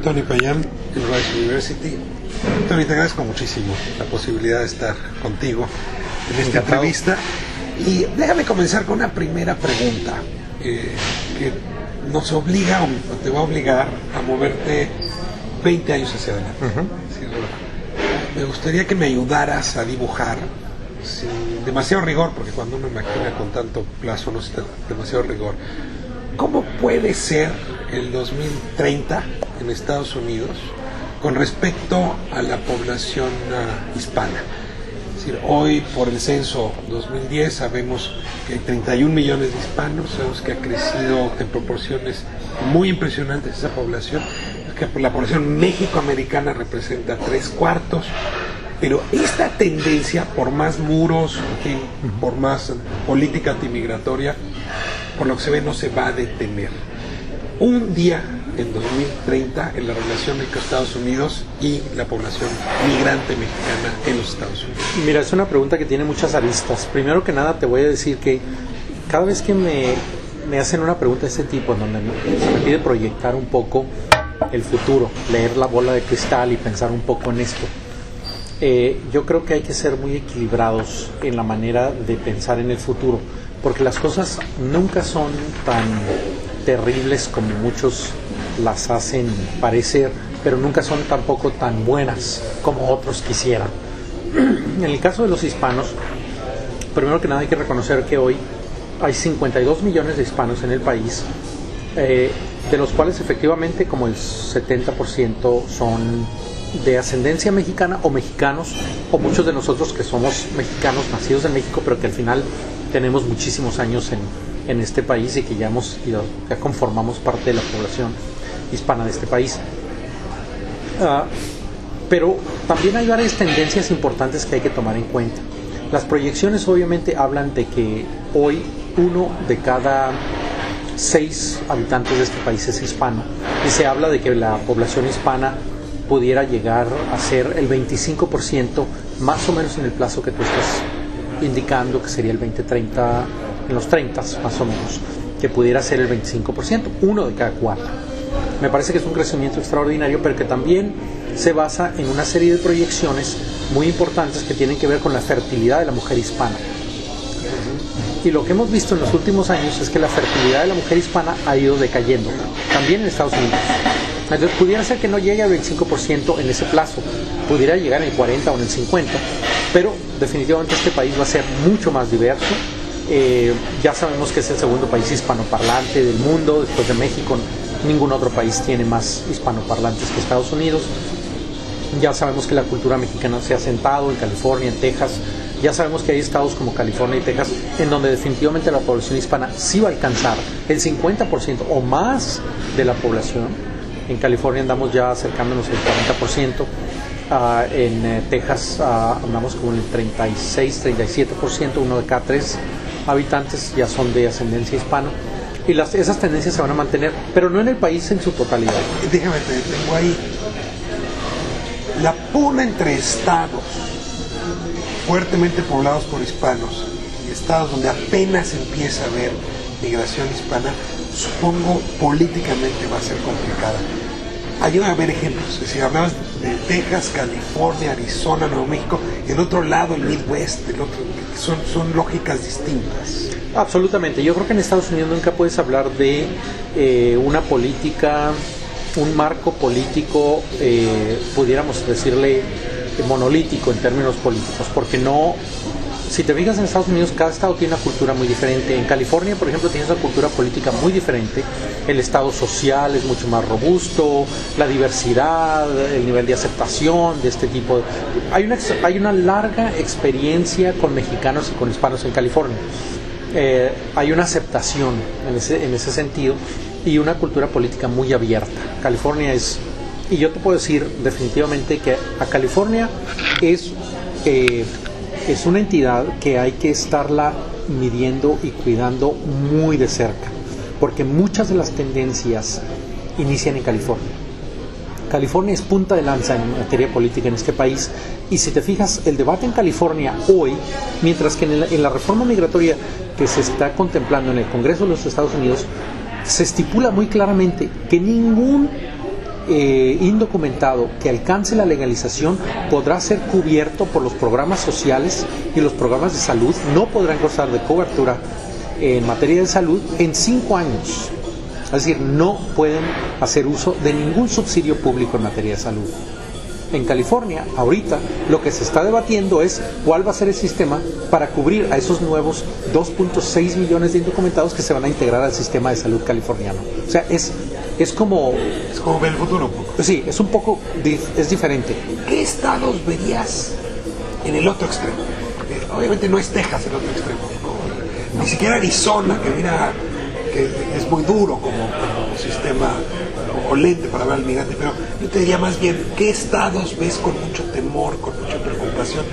Tony Payán, en Rice University. Tony, te agradezco muchísimo la posibilidad de estar contigo en esta entrevista. Y déjame comenzar con una primera pregunta que nos obliga, o te va a obligar a moverte 20 años hacia adelante. Me gustaría que me ayudaras a dibujar, sin demasiado rigor, porque cuando uno imagina con tanto plazo no está demasiado rigor, ¿cómo puede ser el 2030 en Estados Unidos con respecto a la población hispana? Es decir, hoy por el censo 2010 sabemos que hay 31 millones de hispanos, sabemos que ha crecido en proporciones muy impresionantes esa población, que la población mexicoamericana representa 3/4, pero esta tendencia, por más muros, por más política antimigratoria, por lo que se ve no se va a detener. Un día en 2030 en la relación entre Estados Unidos y la población migrante mexicana en los Estados Unidos. Mira, es una pregunta que tiene muchas aristas. Primero que nada te voy a decir que cada vez que me hacen una pregunta de este tipo, en donde se me pide proyectar un poco el futuro, leer la bola de cristal y pensar un poco en esto, yo creo que hay que ser muy equilibrados en la manera de pensar en el futuro, porque las cosas nunca son tan terribles como muchos las hacen parecer, pero nunca son tampoco tan buenas como otros quisieran. En el caso de los hispanos, primero que nada hay que reconocer que hoy hay 52 millones de hispanos en el país, de los cuales efectivamente como el 70% son de ascendencia mexicana o mexicanos, o muchos de nosotros que somos mexicanos nacidos en México, pero que al final tenemos muchísimos años en este país y que ya conformamos parte de la población hispana de este país. Pero también hay varias tendencias importantes que hay que tomar en cuenta. Las proyecciones obviamente hablan de que hoy 1 de cada 6 habitantes de este país es hispano, y se habla de que la población hispana pudiera llegar a ser el 25%, más o menos en el plazo que tú estás indicando, que sería el 2030, en los 30 más o menos, que pudiera ser el 25%, 1 de cada 4. Me parece que es un crecimiento extraordinario, pero que también se basa en una serie de proyecciones muy importantes que tienen que ver con la fertilidad de la mujer hispana. Y lo que hemos visto en los últimos años es que la fertilidad de la mujer hispana ha ido decayendo, también en Estados Unidos. Entonces pudiera ser que no llegue al 25% en ese plazo, pudiera llegar en el 40 o en el 50, pero definitivamente este país va a ser mucho más diverso. Ya sabemos que es el segundo país hispanoparlante del mundo, después de México. Ningún otro país tiene más hispanoparlantes que Estados Unidos. Ya sabemos que la cultura mexicana se ha asentado en California, en Texas. Ya sabemos que hay estados como California y Texas en donde definitivamente la población hispana sí va a alcanzar el 50% o más de la población. En California andamos ya acercándonos al 40%. En Texas andamos como en el 36-37%, 1 de cada 3 habitantes ya son de ascendencia hispana. Y esas tendencias se van a mantener, pero no en el país en su totalidad. Déjame, te tengo ahí. La pugna entre estados fuertemente poblados por hispanos y estados donde apenas empieza a haber migración hispana, supongo políticamente va a ser complicada. Ayúdame a ver ejemplos. Es decir, hablabas de Texas, California, Arizona, Nuevo México, y el otro lado, el Midwest, el otro, son lógicas distintas. Absolutamente. Yo creo que en Estados Unidos nunca puedes hablar de una política, un marco político, pudiéramos decirle monolítico en términos políticos, porque no, si te fijas en Estados Unidos, cada estado tiene una cultura muy diferente. En California, por ejemplo, tienes una cultura política muy diferente. El estado social es mucho más robusto, la diversidad, el nivel de aceptación de este tipo. Hay una larga experiencia con mexicanos y con hispanos en California. Hay una aceptación en ese sentido y una cultura política muy abierta. California y yo te puedo decir definitivamente que a California es una entidad que hay que estarla midiendo y cuidando muy de cerca, porque muchas de las tendencias inician en California. California es punta de lanza en materia política en este país, y si te fijas, el debate en California hoy, mientras que en la reforma migratoria que se está contemplando en el Congreso de los Estados Unidos, se estipula muy claramente que ningún indocumentado que alcance la legalización podrá ser cubierto por los programas sociales y los programas de salud. No podrán gozar de cobertura en materia de salud en 5 años. Es decir, no pueden hacer uso de ningún subsidio público en materia de salud. En California, ahorita, lo que se está debatiendo es cuál va a ser el sistema para cubrir a esos nuevos 2.6 millones de indocumentados que se van a integrar al sistema de salud californiano. O sea, es como... Es como ver el futuro un poco. Sí, es un poco... es diferente. ¿Qué estados verías en el otro extremo? Porque obviamente no es Texas el otro extremo, ¿no? Ni siquiera Arizona, que mira que es muy duro como sistema o lente para ver al migrante, pero yo te diría más bien, ¿qué estados ves con mucho temor, con mucha preocupación?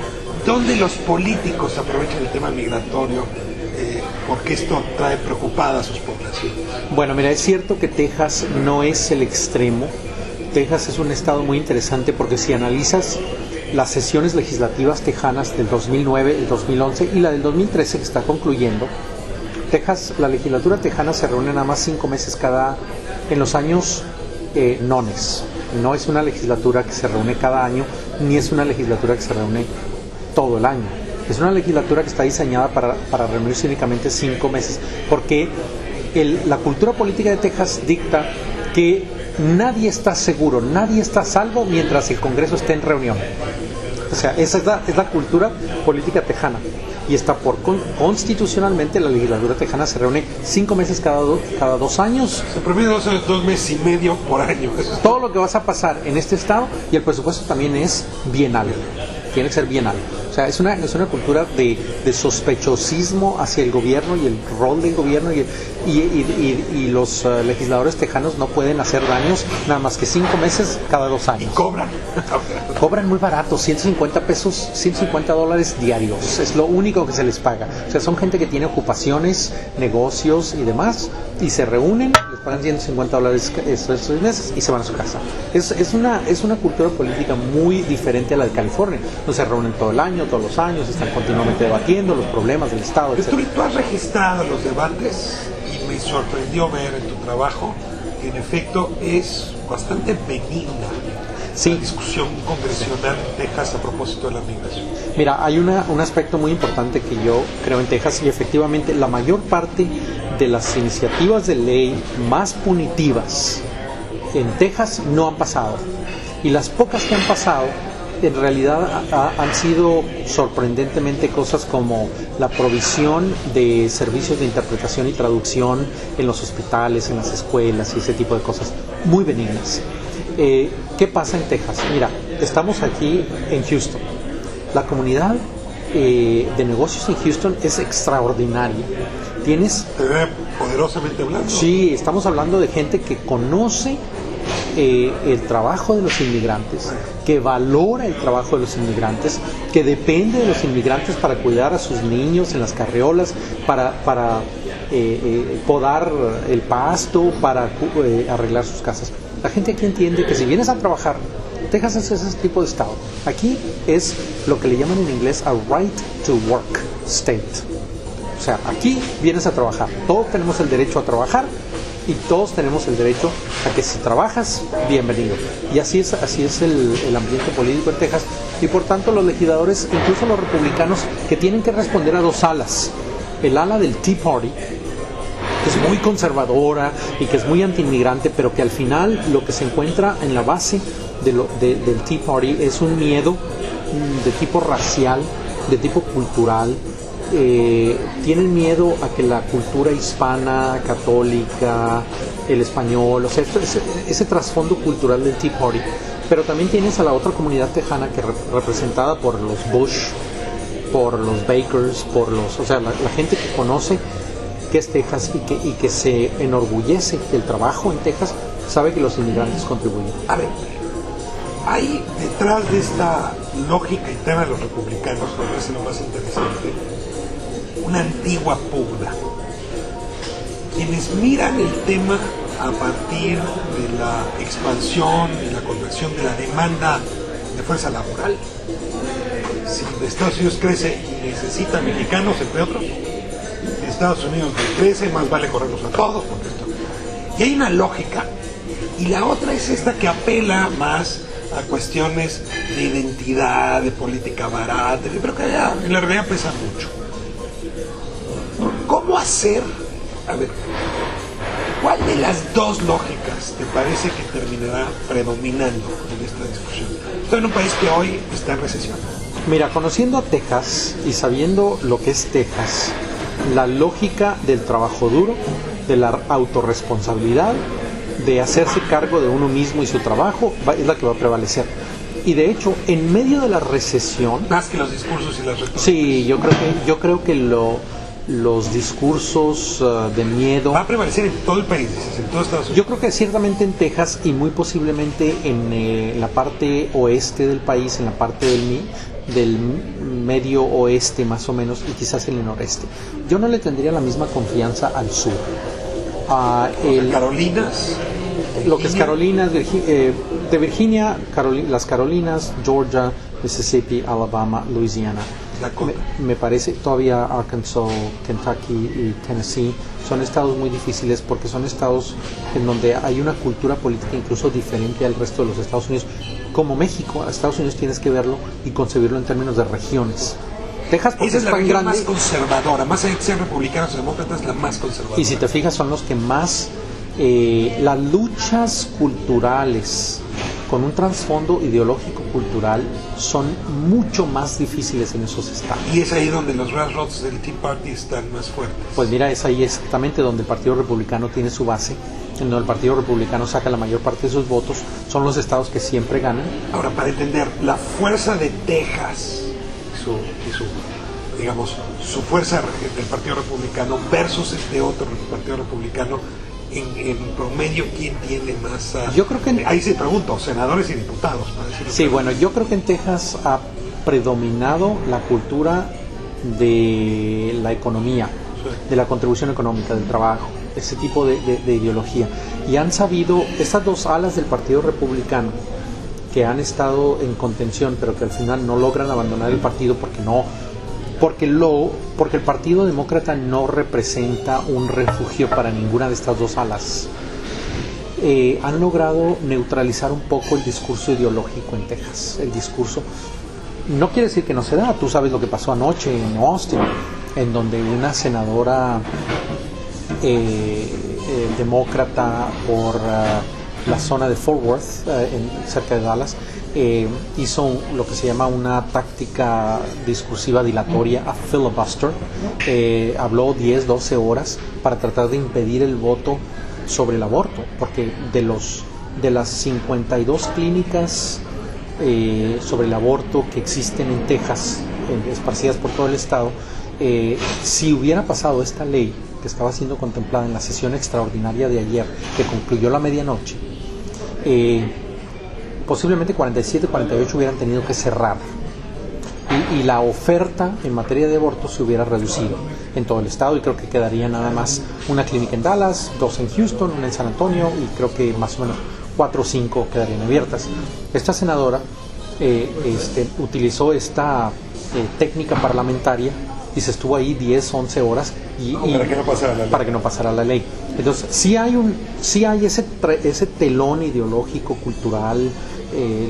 ¿Dónde los políticos aprovechan el tema migratorio? Porque esto trae preocupada a sus poblaciones. Bueno, mira, es cierto que Texas no es el extremo. Texas es un estado muy interesante porque si analizas las sesiones legislativas tejanas del 2009, el 2011 y la del 2013 que está concluyendo, Texas, la legislatura tejana se reúne nada más 5 meses en los años nones. No es una legislatura que se reúne cada año, ni es una legislatura que se reúne todo el año. Es una legislatura que está diseñada para reunirse únicamente 5 meses, porque la cultura política de Texas dicta que nadie está seguro, nadie está a salvo mientras el Congreso esté en reunión. O sea, esa es la cultura política tejana. Y está constitucionalmente la legislatura tejana se reúne 5 meses cada 2 años. Se promedio 2 meses y medio por año. Todo lo que vas a pasar en este estado, y el presupuesto también es bienal. Tiene que ser bienal. O sea, es una cultura de sospechosismo hacia el gobierno y el rol del gobierno, y los legisladores tejanos no pueden hacer daños nada más que 5 meses cada 2 años. ¿Y cobran? Cobran muy barato, $150 diarios. Es lo único que se les paga. O sea, son gente que tiene ocupaciones, negocios y demás, y se reúnen, les pagan $150 esos meses y se van a su casa. Es una cultura política muy diferente a la de California. No se reúnen todo el año, todos los años, están continuamente debatiendo los problemas del Estado, etc. Tú has registrado los debates y me sorprendió ver en tu trabajo que en efecto es bastante benigna. Sí. La discusión congresional en Texas a propósito de la migración. Mira, hay un aspecto muy importante que yo creo en Texas, y efectivamente la mayor parte de las iniciativas de ley más punitivas en Texas no han pasado, y las pocas que han pasado en realidad han sido sorprendentemente cosas como la provisión de servicios de interpretación y traducción en los hospitales, en las escuelas y ese tipo de cosas muy benignas. ¿Qué pasa en Texas? Mira, estamos aquí en Houston. La comunidad de negocios en Houston es extraordinaria. Tienes... ¿Te ve poderosamente hablando? Sí, estamos hablando de gente que conoce el trabajo de los inmigrantes, que valora el trabajo de los inmigrantes, que depende de los inmigrantes para cuidar a sus niños en las carriolas, para podar el pasto, para arreglar sus casas. La gente aquí entiende que si vienes a trabajar, Texas es ese tipo de estado. Aquí es lo que le llaman en inglés a right to work state. O sea, aquí vienes a trabajar. Todos tenemos el derecho a trabajar y todos tenemos el derecho a que si trabajas, bienvenido. Y así es el ambiente político en Texas. Y por tanto los legisladores, incluso los republicanos, que tienen que responder a 2 alas. El ala del Tea Party, que es muy conservadora y que es muy antiinmigrante, pero que al final lo que se encuentra en la base del Tea Party es un miedo de tipo racial, de tipo cultural. Tienen miedo a que la cultura hispana, católica, el español, o sea, ese trasfondo cultural del Tea Party. Pero también tienes a la otra comunidad tejana que representada por los Bush, por los Bakers, o sea, la gente que conoce que es Texas y que se enorgullece del trabajo en Texas, sabe que los inmigrantes contribuyen. A ver, hay detrás de esta lógica interna de los republicanos, me parece lo más interesante, una antigua pugna. Quienes miran el tema a partir de la expansión y la conversión de la demanda de fuerza laboral. Si Estados Unidos crece y necesita mexicanos, entre otros, si Estados Unidos crece, más vale correrlos a todos. Y hay una lógica y la otra es esta que apela más a cuestiones de identidad, de política barata, pero que ya en la realidad pesa mucho. ¿Cómo hacer? A ver, ¿cuál de las dos lógicas te parece que terminará predominando en esta discusión? Estoy en un país que hoy está en recesión. Mira, conociendo a Texas y sabiendo lo que es Texas, la lógica del trabajo duro, de la autorresponsabilidad, de hacerse cargo de uno mismo y su trabajo, es la que va a prevalecer. Y de hecho, en medio de la recesión... Más que los discursos y las retóricas. Sí, yo creo que los discursos de miedo... Va a prevalecer en todo el país, en todo Estados Unidos. Yo creo que ciertamente en Texas y muy posiblemente en la parte oeste del país, en la parte del medio oeste más o menos, y quizás en el noreste. Yo no le tendría la misma confianza al sur. Carolinas, lo que es Carolinas, de Virginia, las Carolinas, Georgia, Mississippi, Alabama, Louisiana. Me parece todavía Arkansas, Kentucky y Tennessee son estados muy difíciles porque son estados en donde hay una cultura política incluso diferente al resto de los Estados Unidos. Como México, a Estados Unidos tienes que verlo y concebirlo en términos de regiones. Texas, porque esa es la tan región grande, más conservadora, más allá de ser republicanos o demócratas, la más conservadora. Y si te fijas, son los que más las luchas culturales con un trasfondo ideológico cultural son mucho más difíciles en esos estados. Y es ahí donde los grassroots del Tea Party están más fuertes. Pues mira, es ahí exactamente donde el Partido Republicano tiene su base, en donde el Partido Republicano saca la mayor parte de sus votos, son los estados que siempre ganan. Ahora, para entender la fuerza de Texas, su fuerza del Partido Republicano versus este otro Partido Republicano, en promedio, ¿quién tiene más? Yo creo que ahí se pregunto, senadores y diputados. Para decirlo sí, bueno, yo creo que en Texas ha predominado la cultura de la economía, de la contribución económica, del trabajo, ese tipo de ideología. Y han sabido, estas dos alas del Partido Republicano, que han estado en contención, pero que al final no logran abandonar el partido porque el Partido Demócrata no representa un refugio para ninguna de estas dos alas. Han logrado neutralizar un poco el discurso ideológico en Texas. El discurso no quiere decir que no se da. Tú sabes lo que pasó anoche en Austin, en donde una senadora demócrata por la zona de Fort Worth, cerca de Dallas, hizo lo que se llama una táctica discursiva dilatoria, a filibuster. Habló 10-12 horas para tratar de impedir el voto sobre el aborto, porque de las 52 clínicas sobre el aborto que existen en Texas, esparcidas por todo el estado, si hubiera pasado esta ley que estaba siendo contemplada en la sesión extraordinaria de ayer, que concluyó la medianoche, posiblemente 47-48 hubieran tenido que cerrar y la oferta en materia de aborto se hubiera reducido en todo el estado, y creo que quedaría nada más una clínica en Dallas, 2 en Houston, una en San Antonio, y creo que más o menos 4 o 5 quedarían abiertas. Esta senadora utilizó esta técnica parlamentaria y se estuvo ahí 10-11 horas para que no pasara la ley. Entonces sí hay ese telón ideológico, cultural,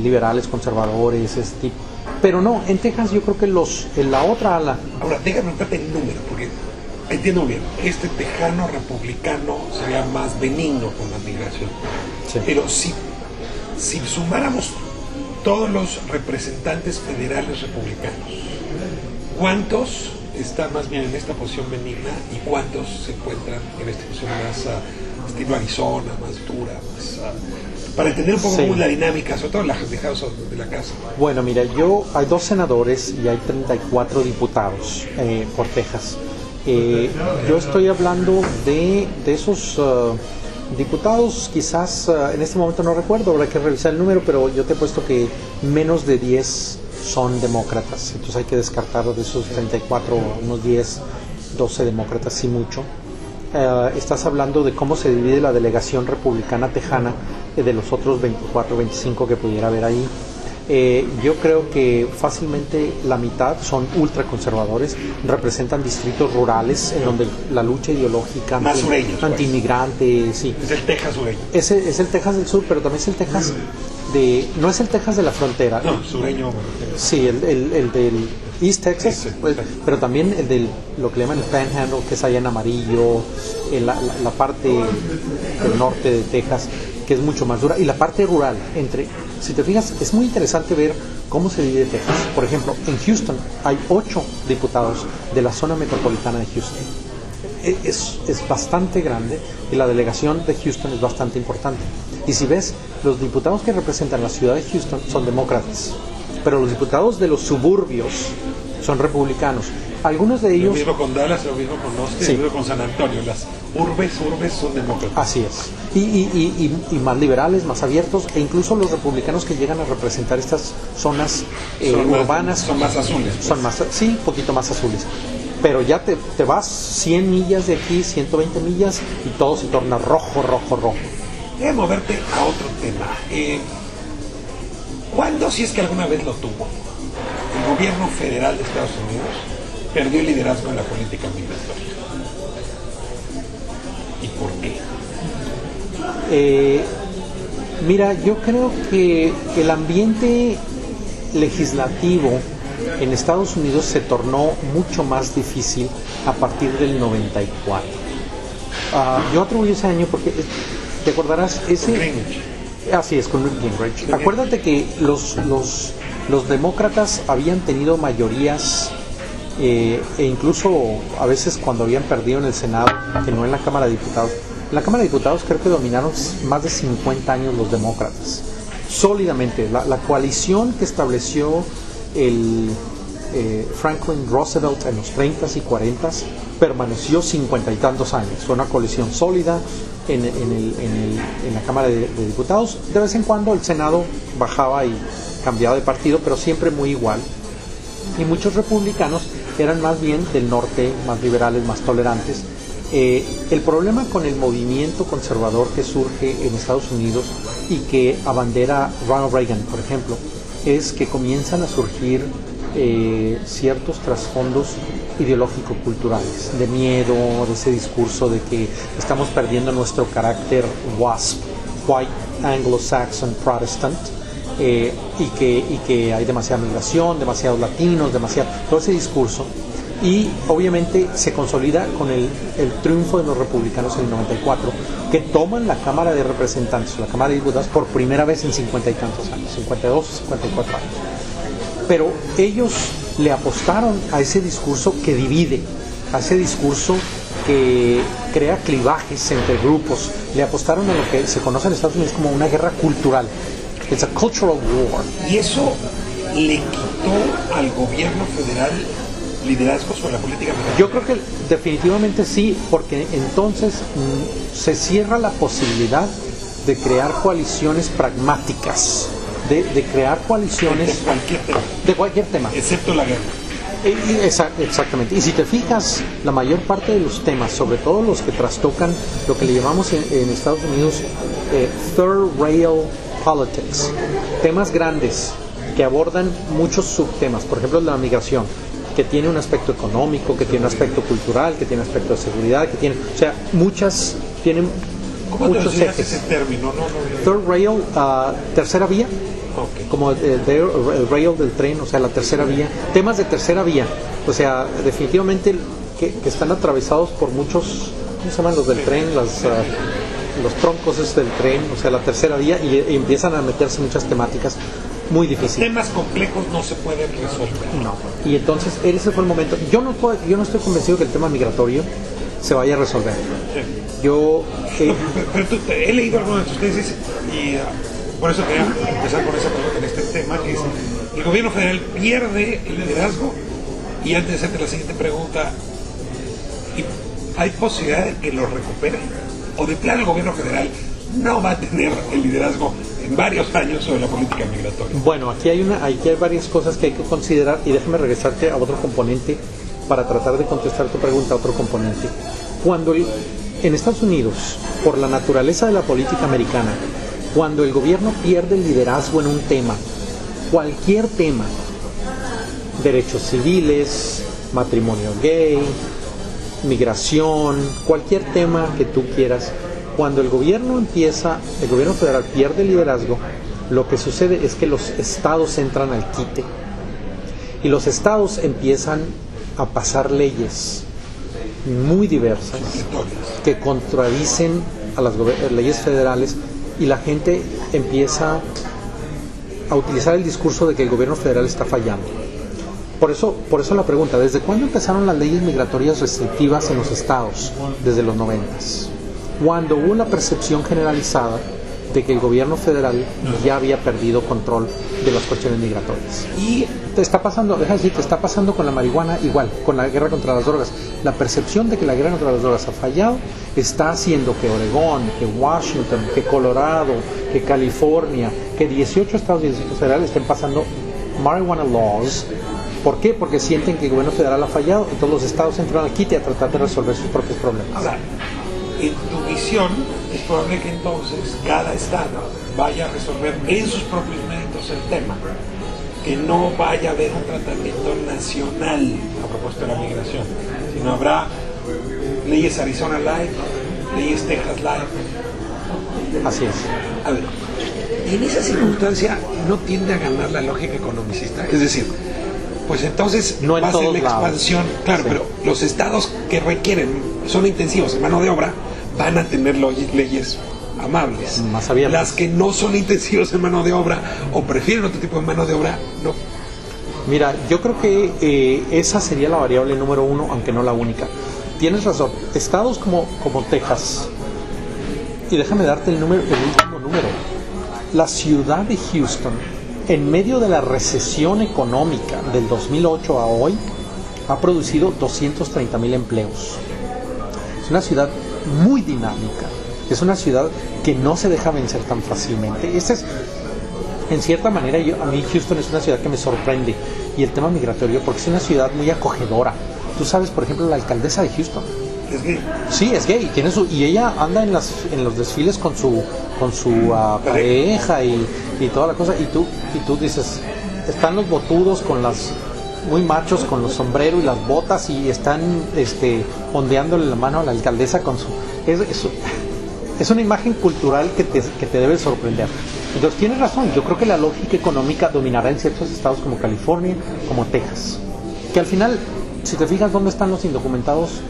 liberales, conservadores, ese tipo. Pero no, en Texas yo creo que en la otra ala... Ahora, déjame notarte el número, porque entiendo bien, este tejano republicano sería más benigno con la migración. Sí. Pero si sumáramos todos los representantes federales republicanos, ¿cuántos están más bien en esta posición benigna y cuántos se encuentran en esta posición más estilo Arizona, más dura, más... para entender un poco cómo es la dinámica, sobre todo en la House de la casa? Bueno, mira, hay 2 senadores y hay 34 diputados por Texas. Yo estoy hablando de esos diputados, quizás en este momento no recuerdo, habrá que revisar el número, pero yo te he puesto que menos de 10 son demócratas, entonces hay que descartar de esos 34, unos 10, 12 demócratas, sí mucho. Estás hablando de cómo se divide la delegación republicana tejana de los otros 24, 25 que pudiera haber ahí. Yo creo que fácilmente la mitad son ultraconservadores, representan distritos rurales en donde la lucha ideológica más sureños, antiinmigrante, pues. Sí. Es el Texas sureño. Es el Texas del sur, pero también es el Texas no es el Texas de la frontera. No, sureño. Sí, el del East Texas, sí, pues, pero también el del lo que le llaman el Panhandle, que es allá en amarillo, la parte del norte de Texas, que es mucho más dura, y la parte rural. Si te fijas, es muy interesante ver cómo se divide Texas. Por ejemplo, en Houston hay 8 diputados de la zona metropolitana de Houston. Es bastante grande y la delegación de Houston es bastante importante. Y si ves, los diputados que representan la ciudad de Houston son demócratas, pero los diputados de los suburbios son republicanos. Algunos de ellos... Lo mismo con Dallas, lo mismo con Austin, sí. Lo mismo con San Antonio. Las urbes son demócratas. Así es. Y más liberales, más abiertos, e incluso los republicanos que llegan a representar estas zonas urbanas... Son más azules. Pues. Sí, un poquito más azules. Pero ya te vas 100 millas de aquí, 120 millas, y todo se torna rojo. Debe moverte a otro tema. ¿Cuándo, si es que alguna vez lo tuvo, el gobierno federal de Estados Unidos perdió el liderazgo en la política migratoria? ¿Y por qué? Mira, yo creo que el ambiente legislativo en Estados Unidos se tornó mucho más difícil a partir del 94. Yo atribuyo ese año porque, ¿te acordarás? Así es, con Newt Gingrich. Acuérdate que los demócratas habían tenido mayorías e incluso a veces cuando habían perdido en el Senado, que no en la Cámara de Diputados. En la Cámara de Diputados creo que dominaron más de 50 años los demócratas, sólidamente. La coalición que estableció Franklin Roosevelt en los 30s y 40s permaneció 50 y tantos años. Fue una coalición sólida en la Cámara de Diputados. De vez en cuando el Senado bajaba y cambiaba de partido, pero siempre muy igual. Y muchos republicanos eran más bien del norte, más liberales, más tolerantes. El problema con el movimiento conservador que surge en Estados Unidos y que abandera Ronald Reagan, por ejemplo, es que comienzan a surgir ciertos trasfondos ideológico-culturales, de miedo, de ese discurso de que estamos perdiendo nuestro carácter WASP, White Anglo-Saxon Protestant, y que hay demasiada migración, demasiados latinos, todo ese discurso. Y obviamente se consolida con el triunfo de los republicanos en el 94, que toman la Cámara de Representantes, la Cámara de Diputados, por primera vez en 50 y tantos años, 52 o 54 años. Pero ellos le apostaron a ese discurso que divide, a ese discurso que crea clivajes entre grupos. Le apostaron a lo que se conoce en Estados Unidos como una guerra cultural. It's a cultural war. ¿Y eso le quitó al gobierno federal liderazgo sobre la política migratoria? Yo creo que definitivamente sí, porque entonces se cierra la posibilidad de crear coaliciones pragmáticas, de crear coaliciones de cualquier tema, excepto la guerra. Exactamente. Y si te fijas, la mayor parte de los temas, sobre todo los que trastocan lo que le llamamos en Estados Unidos third rail politics, temas grandes que abordan muchos subtemas, por ejemplo la migración, que tiene un aspecto económico, que tiene un aspecto cultural, que tiene un aspecto de seguridad, que tiene, o sea, tienen muchos ejes. Ese término? Third rail, tercera vía. Okay. Como el rail del tren, o sea, la tercera vía, temas de tercera vía, o sea, definitivamente que están atravesados por muchos, ¿cómo se llaman los del tren? Los troncos del tren, o sea, la tercera vía, y empiezan a meterse muchas temáticas muy difíciles. Temas complejos no se pueden resolver. No, y entonces ese fue el momento. Yo no estoy convencido que el tema migratorio se vaya a resolver. Sí. Pero he leído algunos de tus tesis y por eso quería empezar con esa pregunta en este tema, que es: el gobierno federal pierde el liderazgo. Y antes de hacerte la siguiente pregunta, ¿hay posibilidad de que lo recupere? ¿O de plano el gobierno federal no va a tener el liderazgo en varios años sobre la política migratoria? Bueno, aquí hay varias cosas que hay que considerar, y déjame regresarte a otro componente para tratar de contestar tu pregunta, otro componente. Cuando en Estados Unidos, por la naturaleza de la política americana, cuando el gobierno pierde el liderazgo en un tema, cualquier tema, derechos civiles, matrimonio gay, migración, cualquier tema que tú quieras, cuando el gobierno federal pierde liderazgo, lo que sucede es que los estados entran al quite y los estados empiezan a pasar leyes muy diversas que contradicen a las leyes federales, y la gente empieza a utilizar el discurso de que el gobierno federal está fallando. Por eso la pregunta, ¿desde cuándo empezaron las leyes migratorias restrictivas en los estados? Desde los 90s, cuando hubo la percepción generalizada de que el gobierno federal ya había perdido control de las cuestiones migratorias. Y te está pasando, te está pasando con la marihuana igual, con la guerra contra las drogas. La percepción de que la guerra contra las drogas ha fallado está haciendo que Oregón, que Washington, que Colorado, que California, que 18 estados y distritos federales estén pasando marijuana laws. ¿Por qué? Porque sienten que el gobierno federal ha fallado, entonces los estados entran al quite a tratar de resolver sus propios problemas. Ahora, en tu visión, es probable que entonces cada estado vaya a resolver en sus propios méritos el tema, que no vaya a haber un tratamiento nacional a propósito de la migración, sino habrá leyes Arizona Light, leyes Texas Light. Así es. A ver, en esa circunstancia no tiende a ganar la lógica economicista, es decir, pues entonces no va a ser la expansión, claro, sí. Pero los estados que requieren, son intensivos en mano de obra, van a tener leyes amables. Más abiertas. Las que no son intensivos en mano de obra o prefieren otro tipo de mano de obra, no. Mira, yo creo que esa sería la variable número uno, aunque no la única. Tienes razón, estados como Texas, y déjame darte el último número. La ciudad de Houston, en medio de la recesión económica del 2008 a hoy, ha producido 230,000 empleos. Es una ciudad muy dinámica, es una ciudad que no se deja vencer tan fácilmente. En cierta manera, a mí Houston es una ciudad que me sorprende, y el tema migratorio, porque es una ciudad muy acogedora. Tú sabes, por ejemplo, la alcaldesa de Houston. ¿Es gay? Sí, es gay, y ella anda en los desfiles con su pareja y toda la cosa, y tú dices, están los botudos con las muy machos con los sombreros y las botas, y están ondeándole la mano a la alcaldesa con su... Es una imagen cultural que te debe sorprender. Entonces tienes razón, yo creo que la lógica económica dominará en ciertos estados como California, como Texas, que al final, si te fijas dónde están los indocumentados,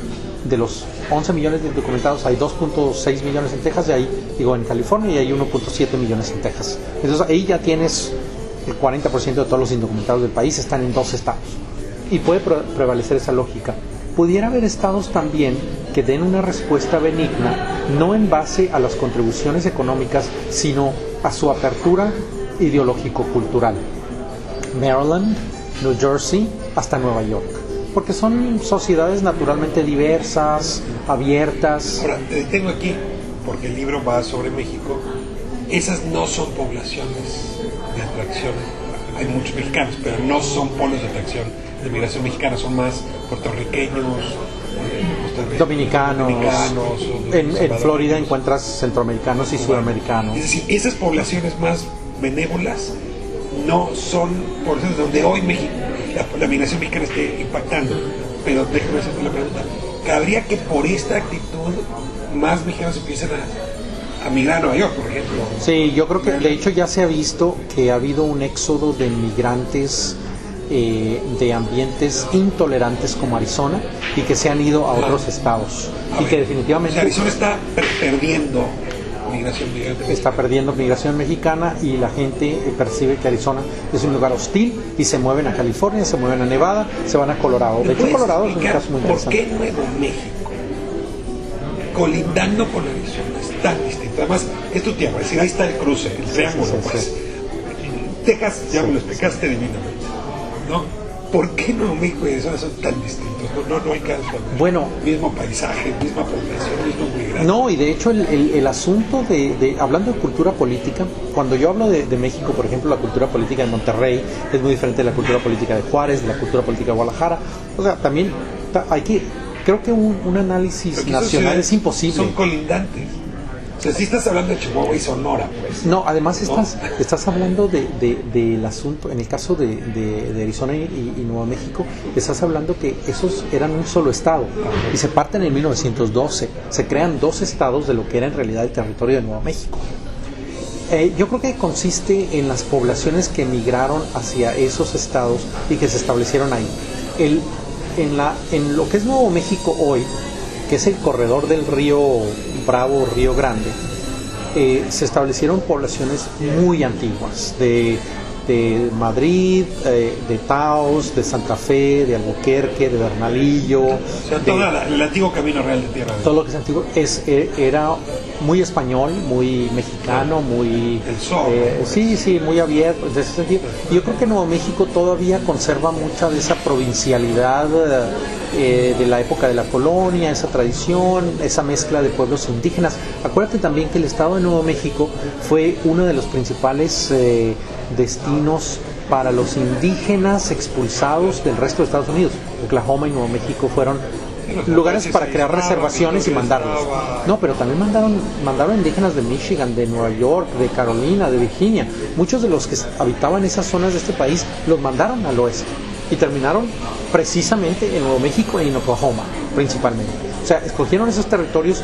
de los 11 millones de indocumentados hay 2.6 millones en Texas, en California, y hay 1.7 millones en Texas. Entonces ahí ya tienes el 40% de todos los indocumentados del país están en 2 estados, y puede prevalecer esa lógica. Pudiera haber estados también que den una respuesta benigna, no en base a las contribuciones económicas, sino a su apertura ideológico-cultural. Maryland, New Jersey, hasta Nueva York, porque son sociedades naturalmente diversas, abiertas. Ahora, te detengo aquí, porque el libro va sobre México. Esas no son poblaciones de atracción. Hay muchos mexicanos, pero no son polos de atracción de migración mexicana, son más puertorriqueños, dominicanos. En Florida encuentras centroamericanos y sudamericanos. Es decir, esas poblaciones más benévolas no son poblaciones donde hoy México, la migración mexicana esté impactando. Pero déjame hacerte la pregunta, ¿cabría que por esta actitud más mexicanos empiecen a migrar a Nueva York, por ejemplo? Sí, yo creo que de hecho ya se ha visto que ha habido un éxodo de migrantes de ambientes intolerantes como Arizona, y que se han ido a otros estados, y que definitivamente Arizona está perdiendo migración migrante. Está perdiendo migración mexicana, y la gente percibe que Arizona es un lugar hostil, y se mueven a California, se mueven a Nevada, se van a Colorado. De hecho, Colorado es un caso muy interesante. ¿Por qué Nuevo México, colindando con Arizona, es tan distinto? Además, es tu tierra, es decir, ahí está el cruce, el triángulo, pues. Texas, ya me lo explicaste divinamente, ¿no? ¿Por qué Nuevo México y Arizona son tan distintos? No hay caso. Bueno, mismo paisaje, misma población, mismo migrante. No, y de hecho el asunto hablando de cultura política, cuando yo hablo de México, por ejemplo, la cultura política de Monterrey es muy diferente de la cultura política de Juárez, de la cultura política de Guadalajara. O sea, también creo que un análisis nacional es imposible. Son colindantes. O sea, sí estás hablando de Chihuahua y Sonora, pues. No, además estás hablando del asunto, en el caso de Arizona y Nuevo México, estás hablando que esos eran un solo estado y se parten en 1912, se crean 2 estados de lo que era en realidad el territorio de Nuevo México. Yo creo que consiste en las poblaciones que emigraron hacia esos estados y que se establecieron ahí. En lo que es Nuevo México hoy, que es el corredor del río Bravo, Río Grande, se establecieron poblaciones muy antiguas, de Madrid, de Taos, de Santa Fe, de Albuquerque, de Bernalillo. O sea, todo el antiguo Camino Real de Tierra. Todo lo que es antiguo era muy español, muy mexicano, muy... El sol. Sí, muy abierto, en ese sentido. Y yo creo que Nuevo México todavía conserva mucha de esa provincialidad de la época de la colonia, esa tradición, esa mezcla de pueblos indígenas. Acuérdate también que el estado de Nuevo México fue uno de los principales destinos para los indígenas expulsados del resto de Estados Unidos. Oklahoma y Nuevo México fueron lugares para crear reservaciones y mandarlos. No, pero también mandaron indígenas de Michigan, de Nueva York, de Carolina, de Virginia. Muchos de los que habitaban esas zonas de este país los mandaron al oeste y terminaron precisamente en Nuevo México y en Oklahoma, principalmente. O sea, escogieron esos territorios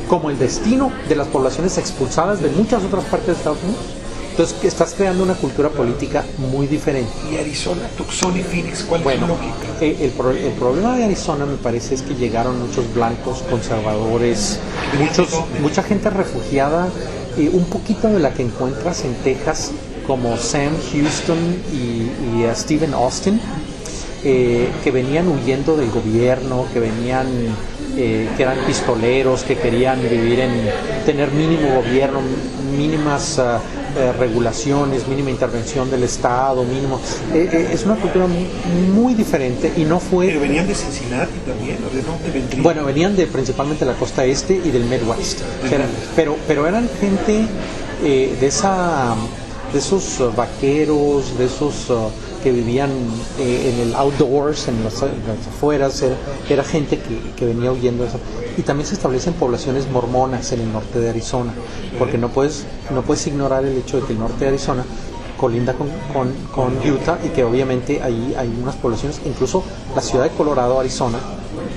como el destino de las poblaciones expulsadas de muchas otras partes de Estados Unidos. Entonces estás creando una cultura política muy diferente. ¿Y Arizona, Tucson y Phoenix, cuál es su lógica? El problema de Arizona, me parece, es que llegaron muchos blancos conservadores, mucha gente refugiada, un poquito de la que encuentras en Texas, como Sam Houston y Stephen Austin, que venían huyendo del gobierno, que eran pistoleros, que querían tener mínimo gobierno, mínimas regulaciones, mínima intervención del Estado, es una cultura muy diferente y no fue... Pero venían de Cincinnati también, ¿o de dónde vendrían? Bueno, venían principalmente de la costa este y del Midwest, pero eran gente de esos vaqueros, de esos que vivían en el outdoors, en las afueras, era gente que venía huyendo de eso. Y también se establecen poblaciones mormonas en el norte de Arizona, porque no puedes ignorar el hecho de que el norte de Arizona colinda con Utah y que obviamente ahí hay unas poblaciones, incluso la ciudad de Colorado, Arizona,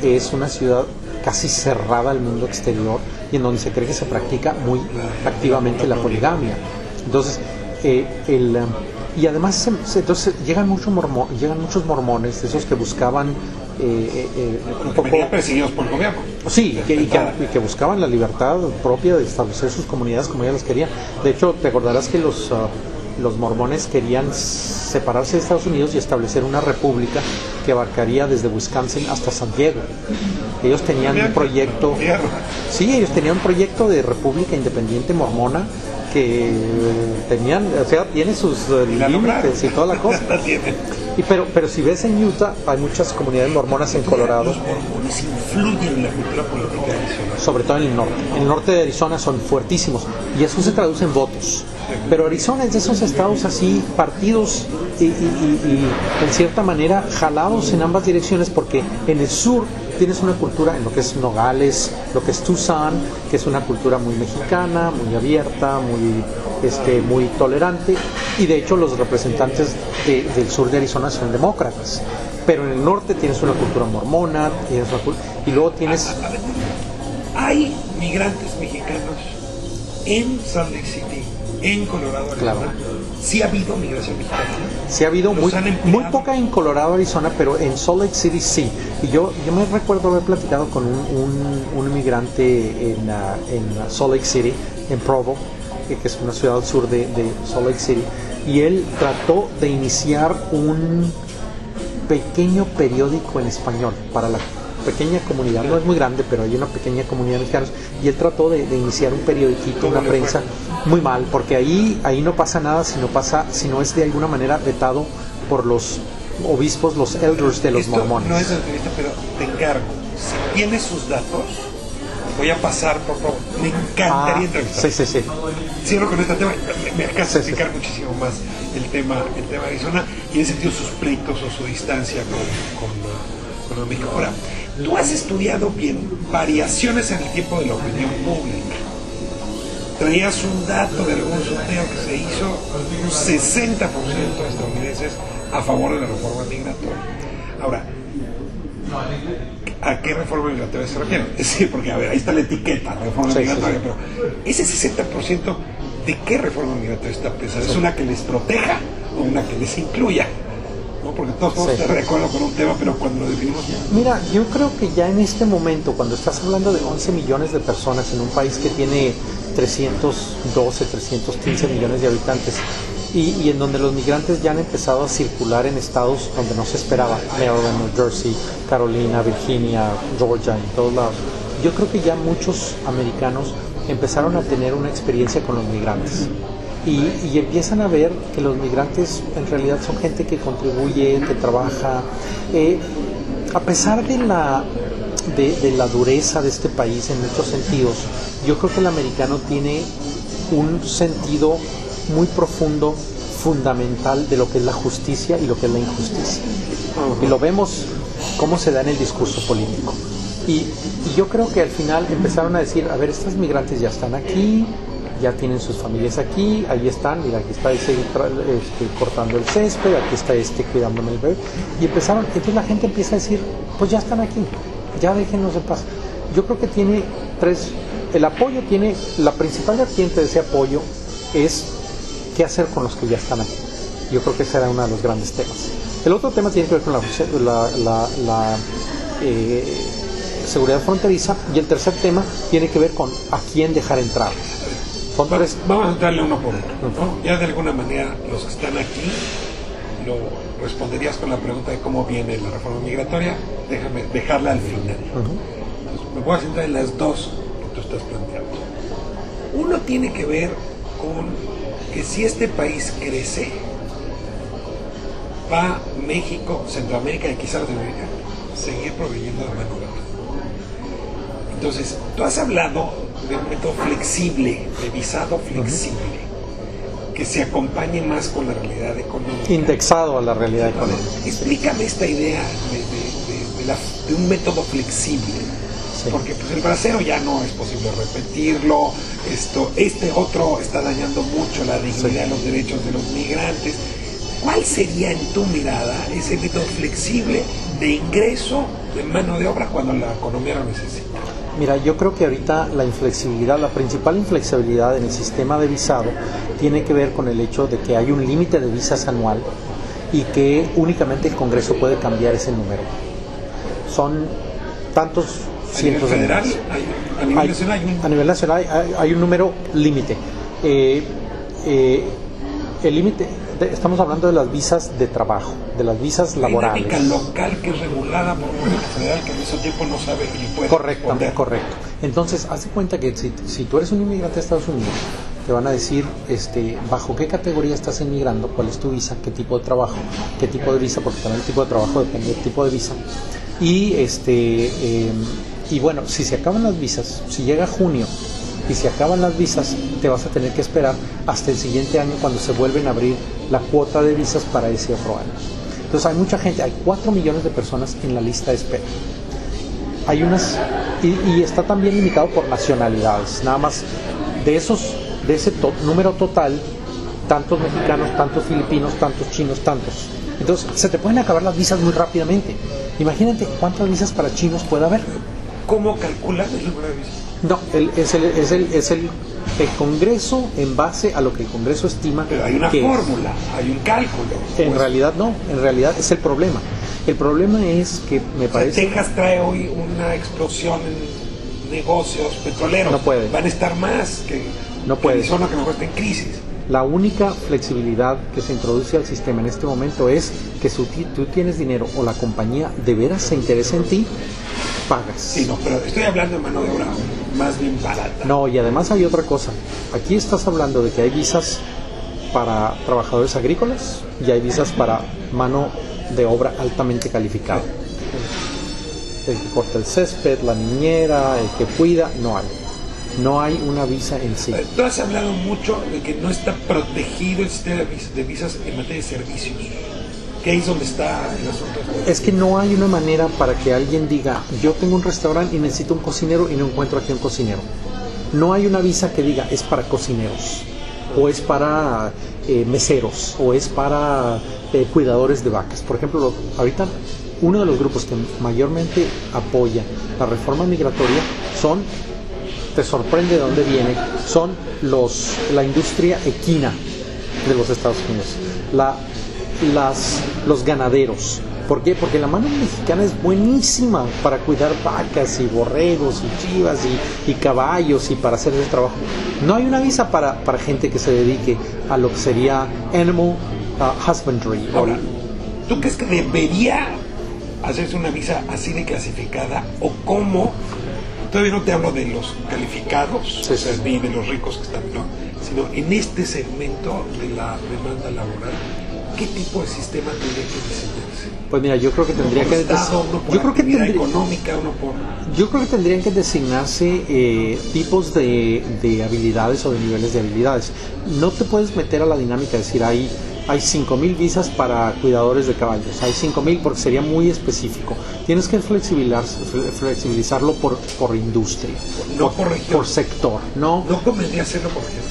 es una ciudad casi cerrada al mundo exterior y en donde se cree que se practica muy activamente la poligamia. Entonces, y además entonces llegan muchos mormones, de esos que buscaban un poco perseguidos por el gobierno. Sí, y que buscaban la libertad propia de establecer sus comunidades como ellas las querían. De hecho, te acordarás que los mormones querían separarse de Estados Unidos y establecer una república que abarcaría desde Wisconsin hasta San Diego. Ellos tenían un proyecto, un proyecto de república independiente mormona que tiene sus límites y toda la cosa. Pero si ves en Utah, hay muchas comunidades mormonas en Colorado. Los mormones influyen en la cultura política de Arizona. Sobre todo en el norte. En el norte de Arizona son fuertísimos y eso se traduce en votos. Pero Arizona es de esos estados así, partidos y en cierta manera jalados en ambas direcciones, porque en el sur tienes una cultura en lo que es Nogales, lo que es Tucson, que es una cultura muy mexicana, muy abierta, muy tolerante, y de hecho los representantes del sur de Arizona son demócratas. Pero en el norte tienes una cultura mormona, y luego tienes... Hay migrantes mexicanos en Salt Lake City, en Colorado, Arizona. Claro. Sí ha habido migración mexicana. Sí ha habido muy poca en Colorado, Arizona, pero en Salt Lake City sí. Y yo me recuerdo haber platicado con un inmigrante en Salt Lake City, en Provo, que es una ciudad al sur de Salt Lake City, y él trató de iniciar un pequeño periódico en español para la pequeña comunidad, no es muy grande, pero hay una pequeña comunidad de mexicanos, y él trató de iniciar un periodiquito, una prensa, muy mal, porque ahí no pasa nada si no es de alguna manera vetado por los obispos, los elders de los mormones. No es entrevista, pero te encargo, si tienes sus datos, voy a pasar, por favor, me encantaría entrevistar. Sí. Cierro con este tema, me alcanza a explicar muchísimo más el tema de Arizona y en ese sentido sus pleitos o su distancia con México. Ahora, tú has estudiado bien variaciones en el tiempo de la opinión pública. traías un dato de algún sondeo que se hizo, un 60% de estadounidenses a favor de la reforma migratoria. Ahora, ¿a qué reforma migratoria se refiere? Es decir, porque a ver, ahí está la etiqueta, reforma migratoria, pero ese 60%, ¿de qué reforma migratoria está pensando? ¿Es una que les proteja o una que les incluya? ¿No? Porque todos podemos estar de acuerdo con un tema, pero cuando lo definimos... Mira, yo creo que ya en este momento, cuando estás hablando de 11 millones de personas en un país que tiene 312, 315 millones de habitantes, y en donde los migrantes ya han empezado a circular en estados donde no se esperaba, Maryland, New Jersey, Carolina, Virginia, Georgia, en todos lados, yo creo que ya muchos americanos empezaron a tener una experiencia con los migrantes. Y empiezan a ver que los migrantes en realidad son gente que contribuye, que trabaja. A pesar de la dureza de este país en muchos sentidos, yo creo que el americano tiene un sentido muy profundo, fundamental de lo que es la justicia y lo que es la injusticia. Y lo vemos cómo se da en el discurso político. Y yo creo que al final empezaron a decir, a ver, estos migrantes ya están aquí, ya tienen sus familias aquí, ahí están, mira, aquí está ese cortando el césped, aquí está cuidándome el bebé, y empezaron, entonces la gente empieza a decir, pues ya están aquí, ya déjenlos en paz. Yo creo que tiene el apoyo tiene, la principal vertiente de ese apoyo es qué hacer con los que ya están aquí. Yo creo que ese era uno de los grandes temas. El otro tema tiene que ver con la seguridad fronteriza, y el tercer tema tiene que ver con a quién dejar entrar. Vamos a entrarle uno por uno, ¿no? Ya de alguna manera los que están aquí lo responderías con la pregunta de cómo viene la reforma migratoria, déjame dejarla al final. Entonces, me voy a centrar en las dos que tú estás planteando. Uno tiene que ver con que si este país crece, va México, Centroamérica y quizás Latinoamérica seguir proveyendo de mano de obra. Entonces, tú has hablado de un método flexible, de visado flexible, que se acompañe más con la realidad económica. Indexado a la realidad económica. Explícame esta idea de un método flexible, porque pues el bracero ya no es posible repetirlo, este otro está dañando mucho la dignidad de los derechos de los migrantes. ¿Cuál sería en tu mirada ese método flexible de ingreso de mano de obra cuando la economía lo necesita? Mira, yo creo que ahorita la principal inflexibilidad en el sistema de visado tiene que ver con el hecho de que hay un límite de visas anual y que únicamente el Congreso puede cambiar ese número. Son tantos cientos de millones. A nivel nacional a nivel nacional hay un número límite. El límite, estamos hablando de las visas de trabajo, de las visas laborales. Hay una local que es regulada por un gobierno federal que al mismo tiempo no sabe ni puede responder. Correcto. Entonces, haz de cuenta que si tú eres un inmigrante de Estados Unidos, te van a decir bajo qué categoría estás inmigrando, cuál es tu visa, qué tipo de trabajo, qué tipo de visa, porque también el tipo de trabajo depende del tipo de visa. Y bueno, si se acaban las visas, si llega junio y se acaban las visas, te vas a tener que esperar hasta el siguiente año cuando se vuelven a abrir la cuota de visas para ese otro año. Entonces hay mucha gente, hay 4 millones de personas en la lista de espera. Hay y está también limitado por nacionalidades, nada más de ese número total, tantos mexicanos, tantos filipinos, tantos chinos, tantos. Entonces se te pueden acabar las visas muy rápidamente. Imagínate cuántas visas para chinos puede haber. ¿Cómo calculas el número de visas? No, es el Congreso en base a lo que el Congreso estima. Pero hay una fórmula, hay un cálculo. En realidad no, en realidad es el problema. El problema es que me parece... Texas trae hoy una explosión en negocios petroleros. No puede. Van a estar más que Arizona, que mejor está en crisis. La única flexibilidad que se introduce al sistema en este momento es que si tú tienes dinero o la compañía de veras se interesa en ti, pagas. Sí, no, pero estoy hablando de mano de obra más bien barata. No, y además hay otra cosa. Aquí estás hablando de que hay visas para trabajadores agrícolas y hay visas para mano de obra altamente calificada. El que corta el césped, la niñera, el que cuida, no hay. No hay una visa en sí. Tú has hablado mucho de que no está protegido el sistema de visas en materia de servicios. Que ahí es donde está el asunto. Es que no hay una manera para que alguien diga, yo tengo un restaurante y necesito un cocinero y no encuentro aquí un cocinero. no hay una visa que diga es para cocineros, o es para meseros, o es para cuidadores de vacas. Por ejemplo, ahorita uno de los grupos que mayormente apoya la reforma migratoria son, te sorprende de dónde viene, son la industria equina de los Estados Unidos, los ganaderos. ¿Por qué? Porque la mano mexicana es buenísima para cuidar vacas y borregos y chivas y caballos y para hacer ese trabajo. No hay una visa para gente que se dedique a lo que sería animal husbandry. Ahora, ¿tú crees que debería hacerse una visa así de clasificada o cómo? Todavía no te hablo de los calificados, sí, sí, ni de los ricos que están, no, sino en este segmento de la demanda laboral, ¿qué tipo de sistema tendría que diseñarse? Pues mira, yo creo que tendría que yo creo que tendrían que designarse tipos de habilidades o de niveles de habilidades. No te puedes meter a la dinámica de decir hay 5,000 visas para cuidadores de caballos, hay 5,000 porque sería muy específico. Tienes que flexibilizarlo por industria, no por región, por sector. No convendría hacerlo por región.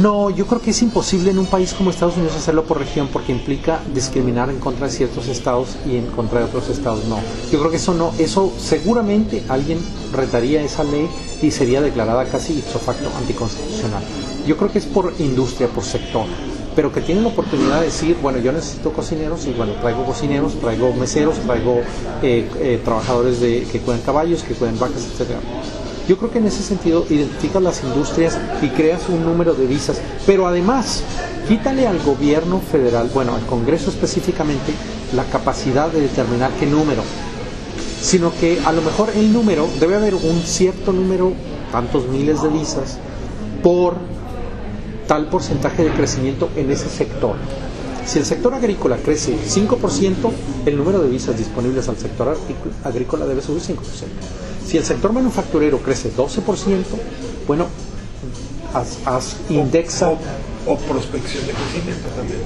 No, yo creo que es imposible en un país como Estados Unidos hacerlo por región porque implica discriminar en contra de ciertos estados y en contra de otros estados no. Yo creo que eso seguramente alguien retaría esa ley y sería declarada casi ipso facto anticonstitucional. Yo creo que es por industria, por sector, pero que tienen la oportunidad de decir, bueno, yo necesito cocineros y bueno, traigo cocineros, traigo meseros, traigo trabajadores que cuidan caballos, que cuidan vacas, etcétera. Yo creo que en ese sentido identificas las industrias y creas un número de visas, pero además quítale al gobierno federal, bueno, al Congreso específicamente, la capacidad de determinar qué número, sino que a lo mejor el número, debe haber un cierto número, tantos miles de visas, por tal porcentaje de crecimiento en ese sector. Si el sector agrícola crece 5%, el número de visas disponibles al sector agrícola debe subir 5%. Si el sector manufacturero crece 12%, bueno, indexa... O prospección de crecimiento también.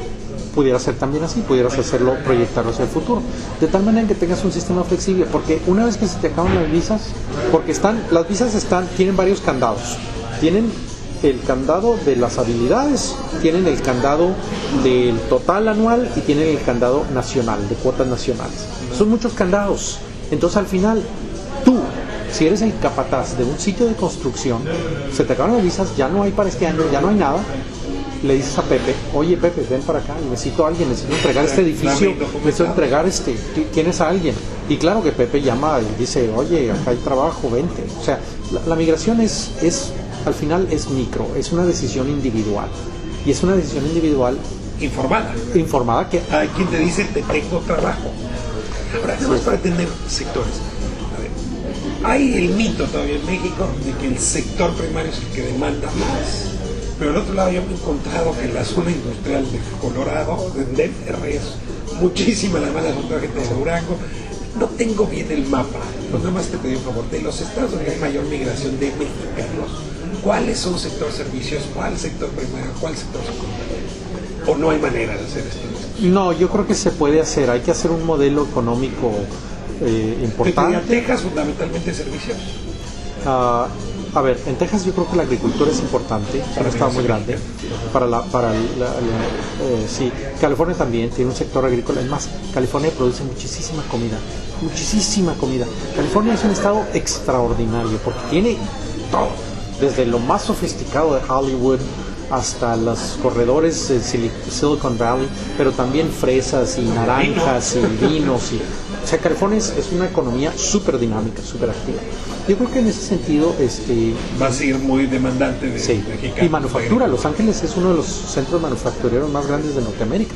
Pudiera ser también así, pudieras hacerlo, proyectarlo hacia el futuro. De tal manera que tengas un sistema flexible, porque una vez que se te acaban las visas, las visas tienen varios candados. Tienen el candado de las habilidades, tienen el candado del total anual y tienen el candado nacional, de cuotas nacionales. Son muchos candados. Entonces al final, tú, si eres el capataz de un sitio de construcción, se te acaban las visas, ya no hay para este año, ya no hay nada, le dices a Pepe, oye Pepe, ven para acá, necesito a alguien, necesito entregar este edificio, necesito entregar ¿tienes a alguien? Y claro que Pepe llama y dice, oye, acá hay trabajo, vente. O sea, la migración al final es micro, es una decisión individual. Y es una decisión individual informada que hay quien te dice, te tengo trabajo. Ahora, además para atender sectores. Hay el mito todavía en México de que el sector primario es el que demanda más. Pero al otro lado yo me he encontrado que en la zona industrial de Colorado, en Denver, es muchísima la demanda, sobre todo gente de Durango. No tengo bien el mapa, pues nada más te pedí un favor. De los estados donde hay mayor migración de mexicanos, ¿cuáles son sector servicios? ¿Cuál sector primario? ¿Cuál sector secundario? ¿O no hay manera de hacer esto? No, yo creo que se puede hacer. Hay que hacer un modelo económico importante. En Texas fundamentalmente servicios. A ver, en Texas yo creo que la agricultura es importante, es un estado muy grande. Sí, California también tiene un sector agrícola. Es más, California produce muchísima comida. California es un estado extraordinario porque tiene todo, desde lo más sofisticado de Hollywood hasta los corredores de Silicon Valley, pero también fresas y naranjas y vinos. O sea, California es una economía súper dinámica, súper activa. Yo creo que en ese sentido va a seguir muy demandante de mexicanos. Y manufactura, Los Ángeles es uno de los centros manufactureros más grandes de Norteamérica.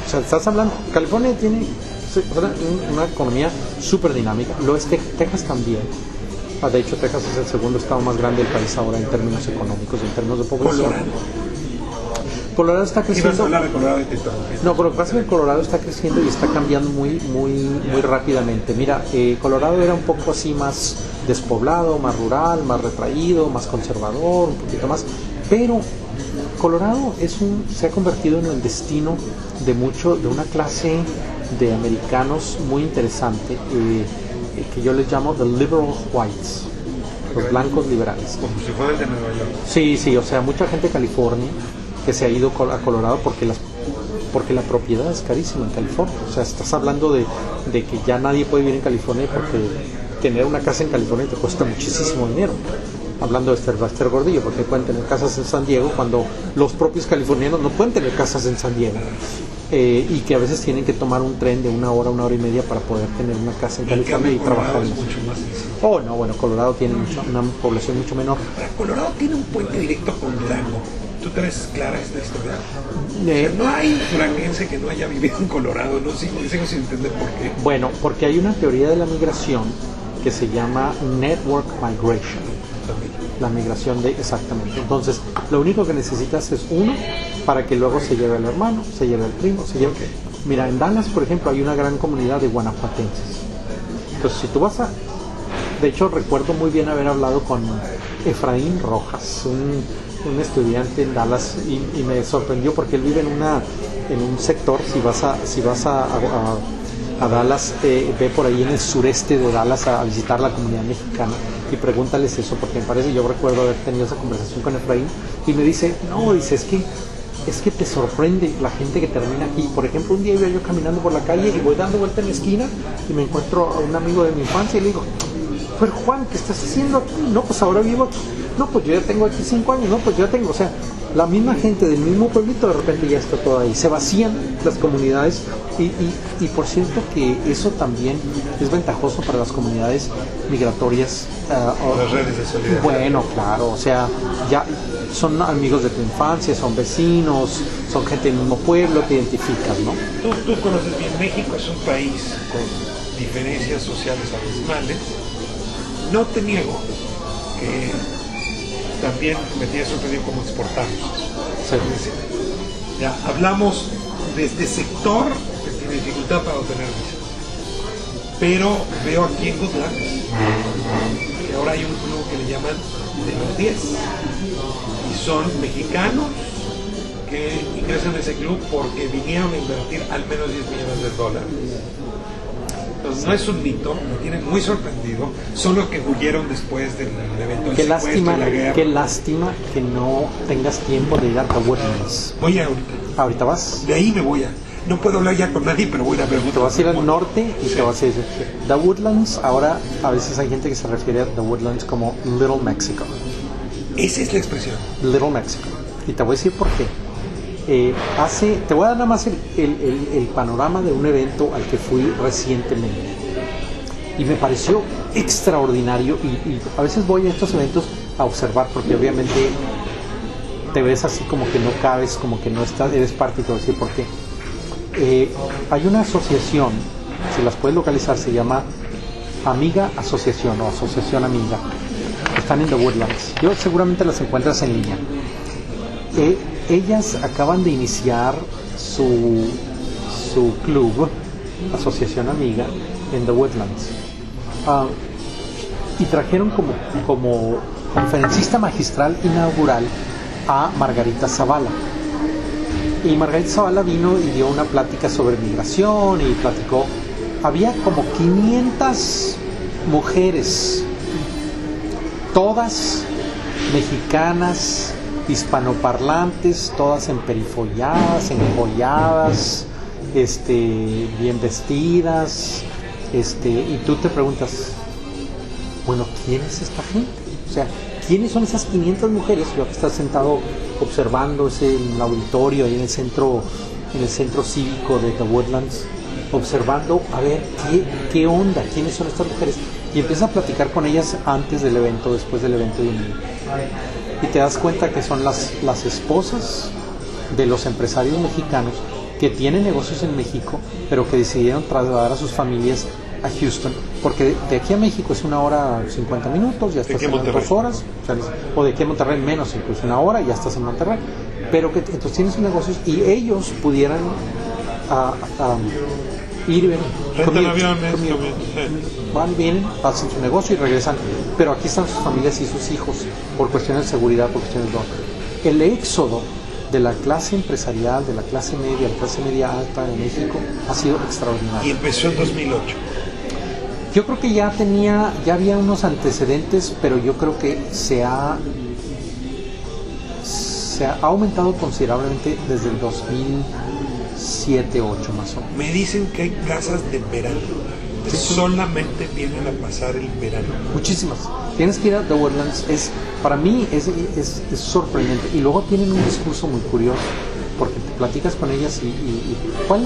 O sea, estás hablando, California tiene una economía súper dinámica. Lo es Texas también. De hecho, Texas es el segundo estado más grande del país ahora en términos económicos, en términos de población. Colorado está creciendo. No, pero lo que pasa es que Colorado está creciendo y está cambiando muy rápidamente. Mira, Colorado era un poco así más despoblado, más rural, más retraído, más conservador, un poquito más. Pero Colorado se ha convertido en el destino de una clase de americanos muy interesante, que yo les llamo the liberal whites. los blancos liberales. Como si fuera el de Nueva York. Sí, o sea, mucha gente de California que se ha ido a Colorado porque la propiedad es carísima en California. O sea, estás hablando de que ya nadie puede vivir en California porque tener una casa en California te cuesta muchísimo dinero. Hablando de Esther Gordillo, porque pueden tener casas en San Diego cuando los propios californianos no pueden tener casas en San Diego. Y que a veces tienen que tomar un tren de una hora y media para poder tener una casa en California y trabajar en eso. Oh, no, bueno, Colorado tiene una población mucho menor. Colorado tiene un puente directo con Durango. ¿Tú traes clara esta historia? O sea, no hay duranguense que no haya vivido en Colorado, no sigo sin entender por qué. Bueno, porque hay una teoría de la migración que se llama Network Migration. La migración exactamente. Entonces, lo único que necesitas es uno para que luego se lleve al hermano, se lleve al primo, se lleve... Mira, en Dallas, por ejemplo, hay una gran comunidad de guanajuatenses. Entonces, si tú vas a... De hecho, recuerdo muy bien haber hablado con Efraín Rojas, un estudiante en Dallas, y me sorprendió porque él vive en un sector, si vas a Dallas, ve por ahí en el sureste de Dallas a visitar la comunidad mexicana y pregúntales eso, porque me parece, yo recuerdo haber tenido esa conversación con Efraín y me dice, es que te sorprende la gente que termina aquí. Por ejemplo, un día iba yo caminando por la calle y voy dando vuelta en la esquina y me encuentro a un amigo de mi infancia y le digo, pero Juan, ¿qué estás haciendo aquí? No, pues ahora vivo aquí. No, pues yo ya tengo aquí 5 años. No, pues yo ya tengo, o sea, la misma gente del mismo pueblito de repente ya está toda ahí. Se vacían las comunidades y por cierto que eso también es ventajoso para las comunidades migratorias. Las redes de solidaridad. Bueno, claro, o sea, ya son amigos de tu infancia, son vecinos, son gente del mismo pueblo, te identificas, ¿no? Tú conoces bien, México es un país con diferencias sociales abismales. No te niego que también me tiene sorprendido cómo exportamos. Sí. Ya hablamos de este sector que tiene dificultad para obtener visas. Pero veo aquí en Goodlands que ahora hay un club que le llaman de los 10. Y son mexicanos que ingresan a ese club porque vinieron a invertir al menos $10 millones. Entonces, no es un mito, me tienen muy sorprendido. Son los que huyeron después del evento. Qué lástima que no tengas tiempo de ir a The Woodlands. Voy ahorita. ¿Ahorita vas? De ahí me voy a... No puedo hablar ya con nadie, pero voy a ver. Te vas a ir al norte y sí. Te vas a decir The Woodlands. Ahora a veces hay gente que se refiere a The Woodlands como Little Mexico. Esa es la expresión. Little Mexico. Y te voy a decir por qué. Te voy a dar nada más el panorama de un evento al que fui recientemente y me pareció extraordinario y a veces voy a estos eventos a observar porque obviamente te ves así como que no cabes, como que no eres parte, y te voy a decir por qué. Hay una asociación, si las puedes localizar, se llama Amiga Asociación o Asociación Amiga, están en The Woodlands. Yo seguramente las encuentras en línea. Ellas acaban de iniciar su club, Asociación Amiga, en The Woodlands. Y trajeron como conferencista magistral inaugural a Margarita Zavala. Y Margarita Zavala vino y dio una plática sobre migración y platicó. Había como 500 mujeres, todas mexicanas, hispanoparlantes, todas emperifolladas, enjolladas, bien vestidas, y tú te preguntas, bueno, ¿quién es esta gente? O sea, ¿quiénes son esas 500 mujeres? Yo que estás sentado observando en el auditorio, ahí en el centro cívico de The Woodlands, observando, a ver, ¿qué onda? ¿Quiénes son estas mujeres? Y empiezas a platicar con ellas antes del evento, después del evento y te das cuenta que son las esposas de los empresarios mexicanos que tienen negocios en México, pero que decidieron trasladar a sus familias a Houston, porque de aquí a México es 1 hora 50 minutos, ya estás en 2 horas, o de aquí a Monterrey menos, incluso 1 hora, ya estás en Monterrey, pero que entonces tienes sus negocios y ellos pudieran ir y venir. Rentan aviones, van, vienen, hacen su negocio y regresan, pero aquí están sus familias y sus hijos por cuestiones de seguridad, por cuestiones de... El éxodo de la clase empresarial, de la clase media alta de México ha sido extraordinario. Y empezó en 2008. Yo creo que ya había unos antecedentes, pero yo creo que se ha aumentado considerablemente desde el 2007-2008 más o menos. Me dicen que hay casas de verano. Sí. Solamente vienen a pasar el verano. Muchísimas. Tienes que ir a The Woodlands. Para mí es sorprendente. Y luego tienen un discurso muy curioso, porque te platicas con ellas y ¿cuál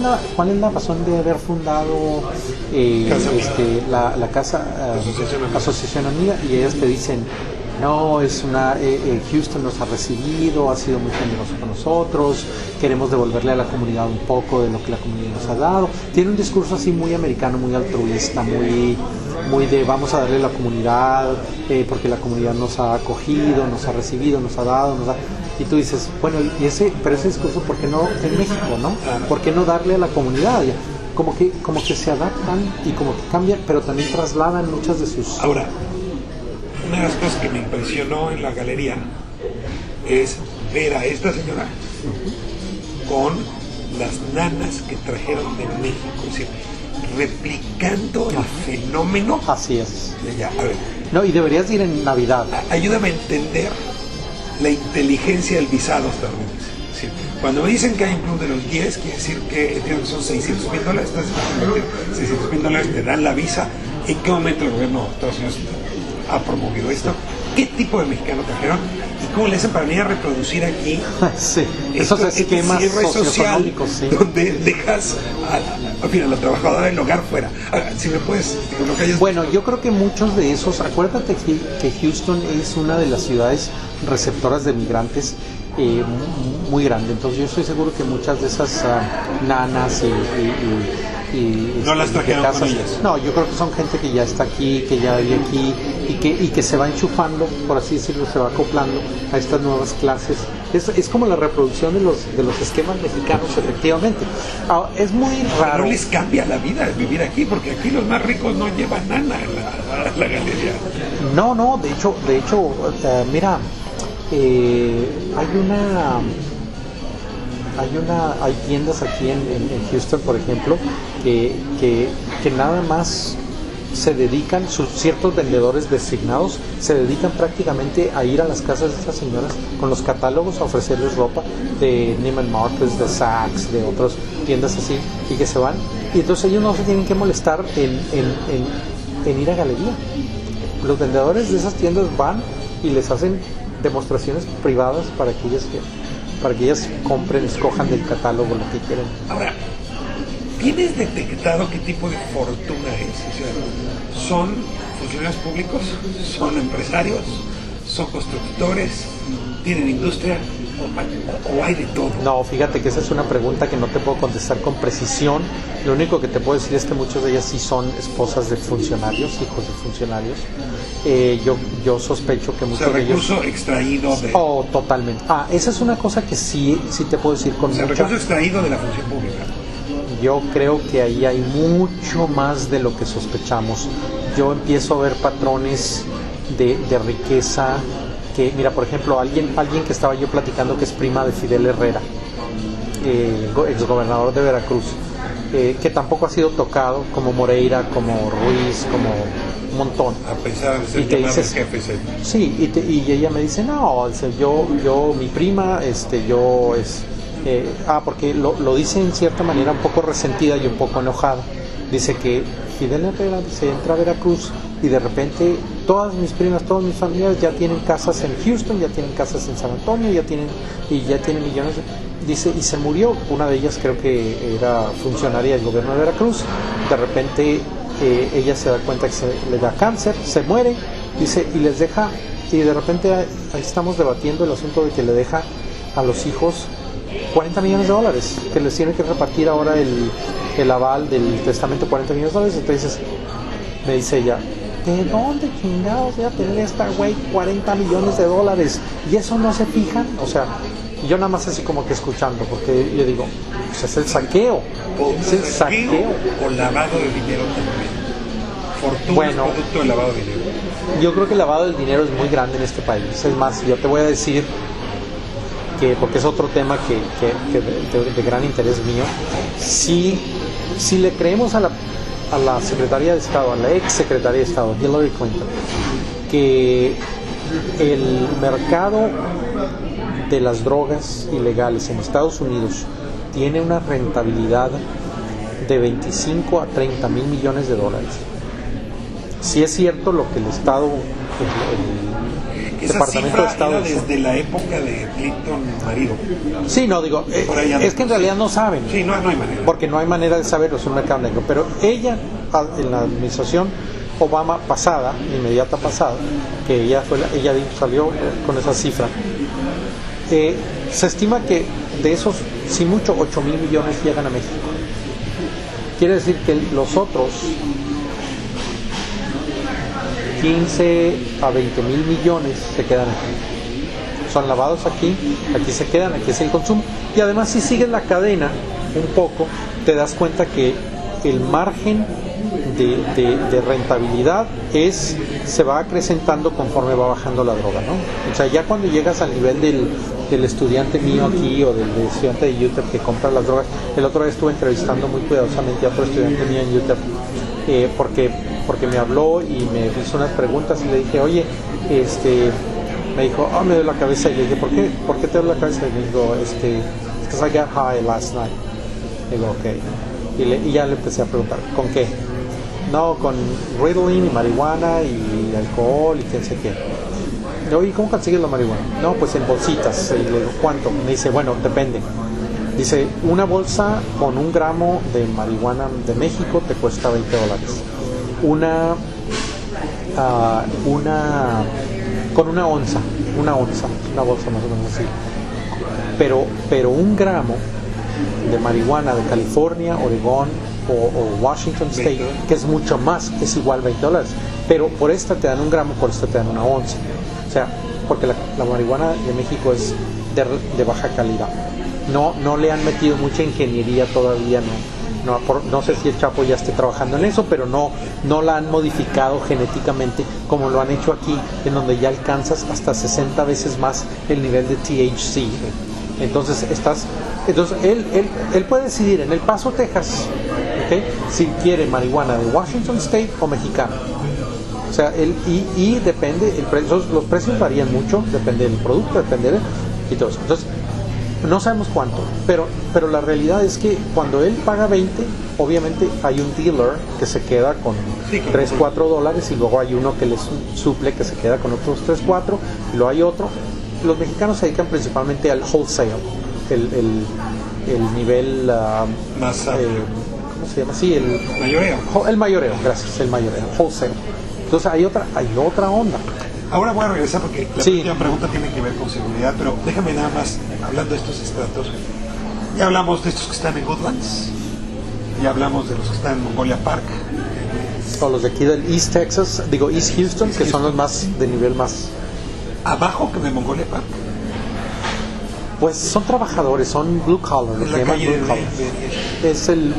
es la razón de haber fundado la casa Asociación Amiga? Y ellas te dicen, no, Houston nos ha recibido, ha sido muy generoso con nosotros, queremos devolverle a la comunidad un poco de lo que la comunidad nos ha dado. Tiene un discurso así muy americano, muy altruista, muy de vamos a darle a la comunidad, porque la comunidad nos ha acogido, nos ha recibido, nos ha dado, y tú dices, bueno, pero ese discurso, ¿por qué no en México, no? ¿Por qué no darle a la comunidad? Como que se adaptan y como que cambian, pero también trasladan muchas de sus... Ahora, una de las cosas que me impresionó en la galería es ver a esta señora con las nanas que trajeron de México, es decir, replicando el fenómeno. Así es. De allá. A ver, no, y deberías ir en Navidad. Ayúdame a entender la inteligencia del visado estadounidense. Es decir, cuando me dicen que hay un club de los 10, quiere decir que son $600,000, estás $600,000, te dan la visa. ¿En qué momento el gobierno de Estados Unidos ha promovido esto? ¿Qué tipo de mexicano trajeron? ¿Y cómo le hacen para venir a reproducir aquí? Sí, esos esquemas socioeconómicos, sí. Donde dejas a la trabajadora del hogar fuera. Si me puedes... Bueno, yo creo que muchos de esos... Acuérdate que Houston es una de las ciudades receptoras de migrantes muy grande. Entonces yo estoy seguro que muchas de esas nanas y no las trajeron con ellas. No, yo creo que son gente que ya está aquí, que ya vive aquí y que se va enchufando, por así decirlo, se va acoplando a estas nuevas clases. Es como la reproducción de los esquemas mexicanos, efectivamente. Es muy raro. No les cambia la vida vivir aquí, porque aquí los más ricos no llevan nana a la galería. No, de hecho, mira, hay tiendas aquí en Houston, por ejemplo, que nada más se dedican, ciertos vendedores designados se dedican prácticamente a ir a las casas de estas señoras con los catálogos a ofrecerles ropa de Neiman Marcus, de Saks, de otras tiendas así, y que se van, y entonces ellos no se tienen que molestar en ir a galería. Los vendedores de esas tiendas van y les hacen demostraciones privadas para que ellas compren, escojan del catálogo lo que quieren. Ahora, ¿tienes detectado qué tipo de fortuna es? O sea, ¿son funcionarios públicos? ¿Son empresarios? ¿Son constructores? ¿Tienen industria? ¿O hay de todo? No, fíjate que esa es una pregunta que no te puedo contestar con precisión. Lo único que te puedo decir es que muchas de ellas sí son esposas de funcionarios, hijos de funcionarios. Yo sospecho que muchos de ellos... recurso extraído de... Oh, totalmente. Esa es una cosa que sí te puedo decir con mucha... recurso extraído de la función pública. Yo creo que ahí hay mucho más de lo que sospechamos. Yo empiezo a ver patrones de riqueza que, mira, por ejemplo, alguien que estaba yo platicando que es prima de Fidel Herrera, exgobernador de Veracruz, que tampoco ha sido tocado, como Moreira, como Ruiz, como un montón. A pesar de ser llamado jefe. Sí, y ella me dice, no, yo mi prima, porque lo dice en cierta manera un poco resentida y un poco enojada. Dice que Fidel Herrera se entra a Veracruz y de repente todas mis primas, todas mis familias ya tienen casas en Houston, ya tienen casas en San Antonio, ya tienen millones. Dice, y se murió, una de ellas creo que era funcionaria del gobierno de Veracruz. De repente ella se da cuenta que le da cáncer, se muere, dice, y les deja, y de repente ahí estamos debatiendo el asunto de que le deja a los hijos $40 millones, que les tiene que repartir ahora el aval del testamento, $40 millones. Entonces me dice ella, ¿de dónde chingados voy a tener esta güey $40 millones? Y eso no se fijan, o sea, yo nada más así como que escuchando, porque yo digo, pues es el saqueo. Es el saqueo o lavado de dinero también. Fortuna es producto del lavado de dinero. Yo creo que el lavado del dinero es muy grande en este país. Es más, yo te voy a decir que, porque es otro tema que de gran interés mío, si le creemos a a la Secretaría de Estado, a la ex Secretaría de Estado, Hillary Clinton, que el mercado de las drogas ilegales en Estados Unidos tiene una rentabilidad de 25 a 30 mil millones de dólares. Si es cierto lo que el Estado, el Departamento de Estado, era desde la época de Clinton marido. Sí, no digo, es que en realidad no saben. Sí, no hay manera. Porque no hay manera de saberlo, es un mercado negro. Pero ella, en la administración Obama pasada, inmediata pasada, que ella salió con esa cifra, se estima que de esos, si mucho, 8 mil millones llegan a México. Quiere decir que los otros 15 a 20 mil millones se quedan aquí. Son lavados aquí se quedan, aquí es el consumo. Y además, si sigues la cadena un poco, te das cuenta que el margen de rentabilidad se va acrecentando conforme va bajando la droga, ¿no? O sea, ya cuando llegas al nivel del estudiante mío aquí o del estudiante de UTEP que compra las drogas, el otro día estuve entrevistando muy cuidadosamente a otro estudiante mío en UTEP, porque me habló y me hizo unas preguntas y le dije, oye, me dijo, me duele la cabeza, y le dije, ¿por qué te duele la cabeza? Y me dijo, because I got high last night. Digo, ok. Y ya le empecé a preguntar, ¿con qué? No, con Ritalin y marihuana y alcohol y quién sé qué. Oye, ¿cómo consigues la marihuana? No, pues en bolsitas. Y le digo, ¿cuánto? Me dice, bueno, depende. Dice, una bolsa con 1 gramo de marihuana de México te cuesta $20. Una con una bolsa más o menos así. Pero 1 gramo de marihuana de California, Oregón o Washington State, que es mucho más, es igual $20. Pero por esta te dan 1 gramo, por esta te dan 1 onza. O sea, porque la marihuana de México es de baja calidad. No le han metido mucha ingeniería todavía, no sé si el Chapo ya esté trabajando en eso, pero no la han modificado genéticamente como lo han hecho aquí, en donde ya alcanzas hasta 60 veces más el nivel de THC. Entonces él puede decidir en El Paso, Texas, ¿okay?, si quiere marihuana de Washington State o mexicana. O sea, y depende, los precios varían mucho, depende del producto, y todo eso. Entonces, no sabemos cuánto, pero la realidad es que cuando él paga 20, obviamente hay un dealer que se queda con $3-4, y luego hay uno que les suple que se queda con otros 3-4, y luego hay otro. Los mexicanos se dedican principalmente al wholesale, el nivel más ¿cómo se llama? Sí, el mayoreo. El mayoreo, gracias, el mayoreo, wholesale. Entonces hay otra onda. Ahora voy a regresar porque la última pregunta tiene que ver con seguridad, pero déjame nada más, hablando de estos estratos, ya hablamos de estos que están en Woodlands, ya hablamos de los que están en Mongolia Park, o los de aquí del East Houston, que son los más de nivel más abajo que de Mongolia Park. Pues son trabajadores, son blue collar, lo que llaman blue collar.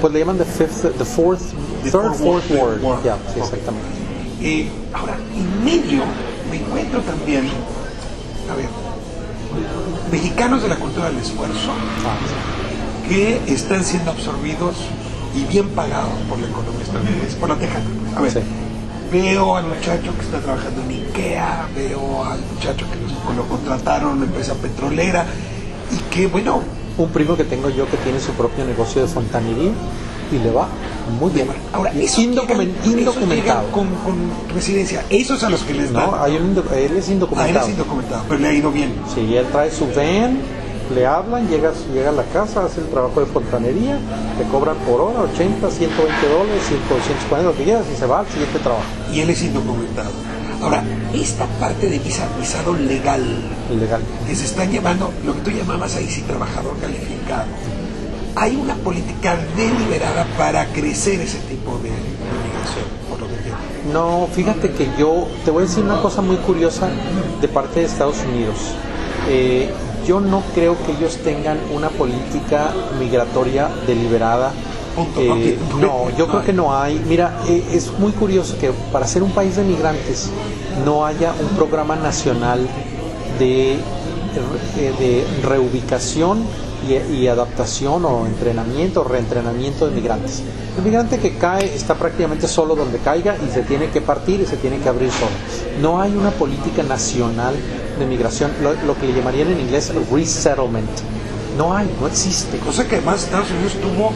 Pues le llaman third, fourth ward. Ya, sí, exactamente. Ahora, en medio me encuentro también, mexicanos de la cultura del esfuerzo, que están siendo absorbidos y bien pagados por la economía estadounidense, por la tejana. Veo al muchacho que está trabajando en IKEA, veo al muchacho que lo contrataron en una empresa petrolera, y que, bueno... Un primo que tengo yo que tiene su propio negocio de fontanería y le va muy bien. Ahora, indocumentado. Con residencia, esos a los que les dan. No, él es indocumentado. Él es indocumentado, pero le ha ido bien. Sí, él trae su van, le hablan, llega a la casa, hace el trabajo de fontanería, le cobran por hora $80, $120, $240, lo que quieras, y se va al siguiente trabajo. Y él es indocumentado. Ahora, esta parte de visado legal, que se están llevando, lo que tú llamabas ahí, sí, trabajador calificado, hay una política deliberada para crecer ese tipo de migración, por lo que entiendo. No, fíjate que yo te voy a decir una cosa muy curiosa de parte de Estados Unidos. Yo no creo que ellos tengan una política migratoria deliberada. No, yo creo que no hay. Mira, es muy curioso que para ser un país de migrantes no haya un programa nacional de reubicación y adaptación o entrenamiento o reentrenamiento de migrantes. El migrante que cae está prácticamente solo donde caiga y se tiene que partir y se tiene que abrir solo. No hay una política nacional de migración, lo que le llamarían en inglés resettlement. No existe. O sea que además Estados Unidos tuvo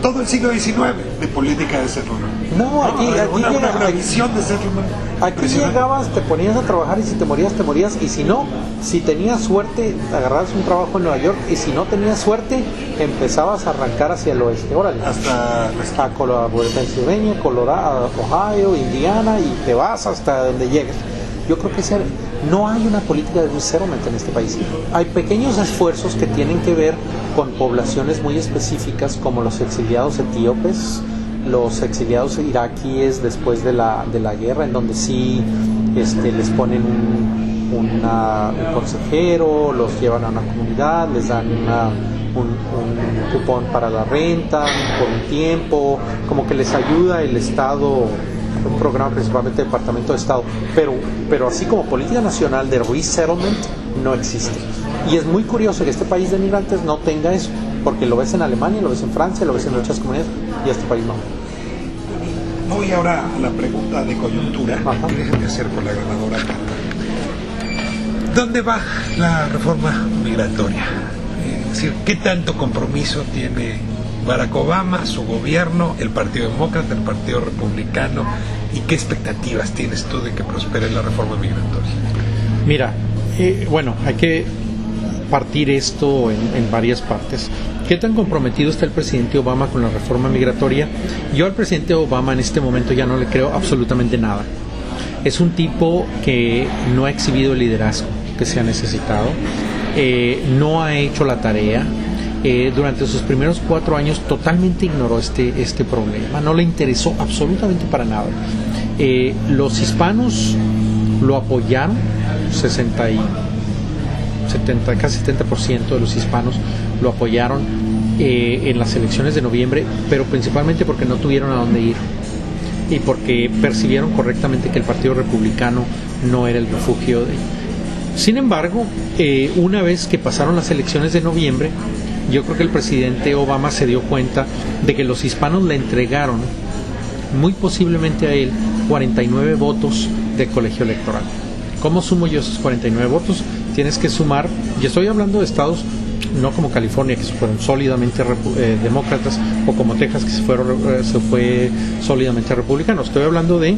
todo el siglo XIX de política de settlement. No, aquí una visión de settlement. Aquí llegabas, te ponías a trabajar y si te morías, te morías. Y si no, si tenías suerte, agarrabas un trabajo en Nueva York. Y si no tenías suerte, empezabas a arrancar hacia el oeste. Órale. Hasta Pennsylvania, Colorado, Ohio, Indiana y te vas hasta donde llegues. Yo creo que no hay una política de resettlement en este país. Hay pequeños esfuerzos que tienen que ver con poblaciones muy específicas como los exiliados etíopes, los exiliados iraquíes después de la guerra, en donde sí les ponen un consejero, los llevan a una comunidad, les dan un cupón para la renta por un tiempo, como que les ayuda el Estado, un programa principalmente del Departamento de Estado, pero así como política nacional de resettlement no existe. Y es muy curioso que este país de migrantes no tenga eso, porque lo ves en Alemania, lo ves en Francia, lo ves en muchas comunidades, y este país no. Voy ahora a la pregunta de coyuntura. Déjenme hacer con la grabadora acá. ¿Dónde va la reforma migratoria? Es decir, ¿qué tanto compromiso tiene Barack Obama, su gobierno, el Partido Demócrata, el Partido Republicano, y qué expectativas tienes tú de que prospere la reforma migratoria? Mira, hay que partir esto en varias partes. ¿Qué tan comprometido está el presidente Obama con la reforma migratoria? Yo al presidente Obama en este momento ya no le creo absolutamente nada. Es un tipo que no ha exhibido el liderazgo que se ha necesitado, no ha hecho la tarea. Durante sus primeros 4 años totalmente ignoró este problema, no le interesó absolutamente para nada. Los hispanos lo apoyaron, casi 70% de los hispanos lo apoyaron en las elecciones de noviembre, pero principalmente porque no tuvieron a dónde ir y porque percibieron correctamente que el Partido Republicano no era el refugio de ellos. Sin embargo, una vez que pasaron las elecciones de noviembre, yo creo que el presidente Obama se dio cuenta de que los hispanos le entregaron, muy posiblemente a él, 49 votos del colegio electoral. ¿Cómo sumo yo esos 49 votos? Tienes que sumar, y estoy hablando de estados no como California, que fueron sólidamente demócratas, o como Texas, que se fue sólidamente republicano. Estoy hablando de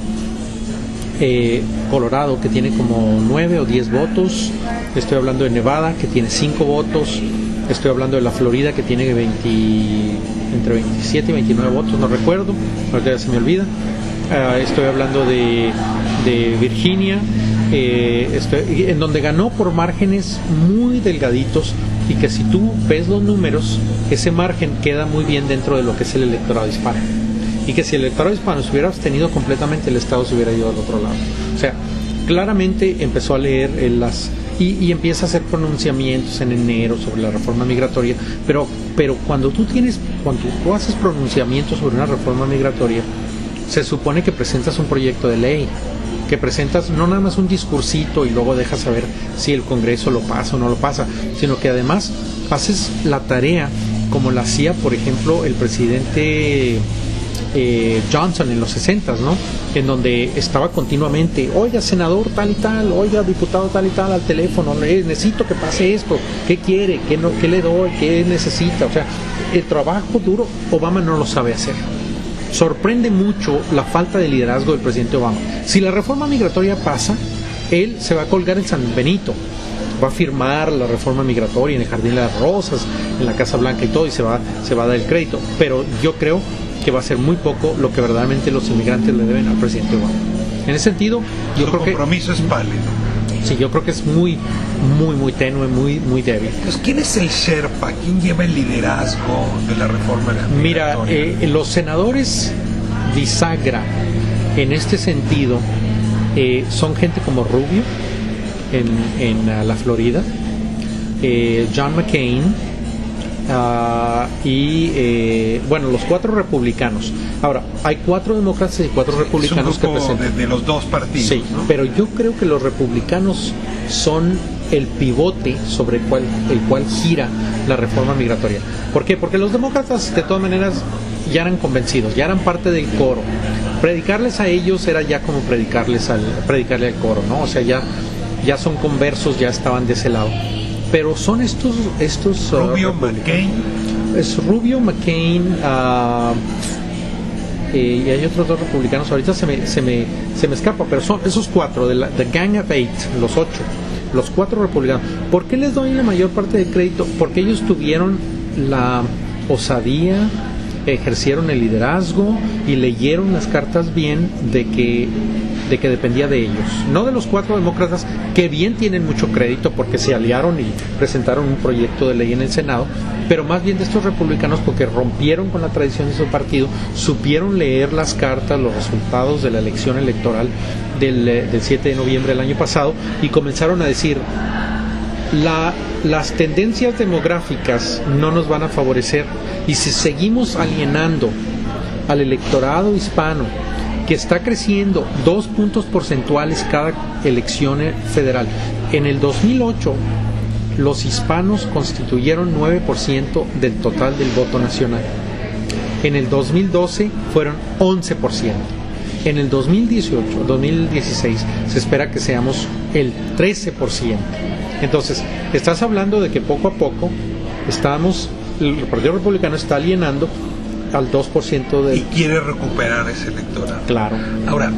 Colorado, que tiene como 9 o 10 votos. Estoy hablando de Nevada, que tiene 5 votos. Estoy hablando de la Florida, que tiene entre 27 y 29 votos, no recuerdo, ahorita ya se me olvida. Estoy hablando de Virginia, en donde ganó por márgenes muy delgaditos, y que si tú ves los números, ese margen queda muy bien dentro de lo que es el electorado hispano, y que si el electorado hispano se hubiera abstenido completamente, el Estado se hubiera ido al otro lado. O sea, claramente empezó a leer y empieza a hacer pronunciamientos en enero sobre la reforma migratoria, pero cuando tú haces pronunciamientos sobre una reforma migratoria, se supone que presentas un proyecto de ley, que presentas no nada más un discursito y luego dejas saber si el Congreso lo pasa o no lo pasa, sino que además haces la tarea como la hacía, por ejemplo, el presidente Johnson en los 60s, ¿no? En donde estaba continuamente, oiga, senador tal y tal, oiga, diputado tal y tal, al teléfono, necesito que pase esto, ¿qué quiere? ¿Qué le doy? ¿Qué necesita? O sea, el trabajo duro Obama no lo sabe hacer. Sorprende mucho la falta de liderazgo del presidente Obama. Si la reforma migratoria pasa, él se va a colgar en San Benito, va a firmar la reforma migratoria en el Jardín de las Rosas, en la Casa Blanca y todo, y se va a dar el crédito. Pero yo creo que va a ser muy poco lo que verdaderamente los inmigrantes le deben al presidente Obama. En ese sentido, yo creo que el compromiso es pálido. Sí, yo creo que es muy tenue, muy débil. Pues, ¿quién es el Sherpa? ¿Quién lleva el liderazgo de la reforma migratoria? Mira, los senadores bisagra en este sentido son gente como Rubio en la Florida, John McCain, los 4 republicanos. Ahora, hay 4 demócratas y 4 republicanos que presentan. De los dos partidos. Sí, ¿no? Pero yo creo que los republicanos son el pivote sobre el cual gira la reforma migratoria. ¿Por qué? Porque los demócratas de todas maneras ya eran convencidos, ya eran parte del coro. Predicarles a ellos era ya como predicarle al coro, ¿no? O sea, ya son conversos, ya estaban de ese lado. Pero son estos Rubio, McCain. Es Rubio, McCain, y hay otros dos republicanos, ahorita se me escapa, pero son esos cuatro, de The Gang of Eight, los cuatro republicanos. ¿Por qué les doy la mayor parte del crédito? Porque ellos tuvieron la osadía, ejercieron el liderazgo y leyeron las cartas bien de que dependía de ellos, no de los cuatro demócratas, que bien tienen mucho crédito porque se aliaron y presentaron un proyecto de ley en el Senado, pero más bien de estos republicanos, porque rompieron con la tradición de su partido, supieron leer las cartas, los resultados de la elección electoral del 7 de noviembre del año pasado, y comenzaron a decir: las tendencias demográficas no nos van a favorecer, y si seguimos alienando al electorado hispano, que está creciendo 2 puntos porcentuales cada elección federal. En el 2008, los hispanos constituyeron 9% del total del voto nacional. En el 2012 fueron 11%. En el 2016 se espera que seamos el 13%. Entonces, estás hablando de que poco a poco el Partido Republicano está alienando al 2% del... Y quiere recuperar ese electorado. Claro. Ahora,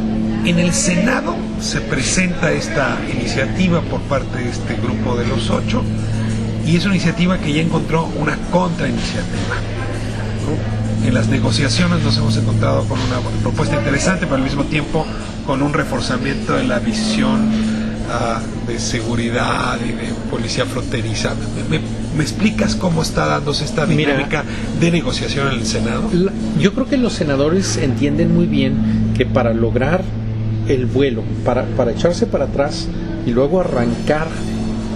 en el Senado se presenta esta iniciativa por parte de este grupo de los 8, y es una iniciativa que ya encontró una contrainiciativa. En las negociaciones nos hemos encontrado con una propuesta interesante, pero al mismo tiempo con un reforzamiento de la visión de seguridad y de policía fronteriza. ¿Me explicas cómo está dándose esta dinámica de negociación en el Senado? Yo creo que los senadores entienden muy bien que para lograr el vuelo, para echarse para atrás y luego arrancar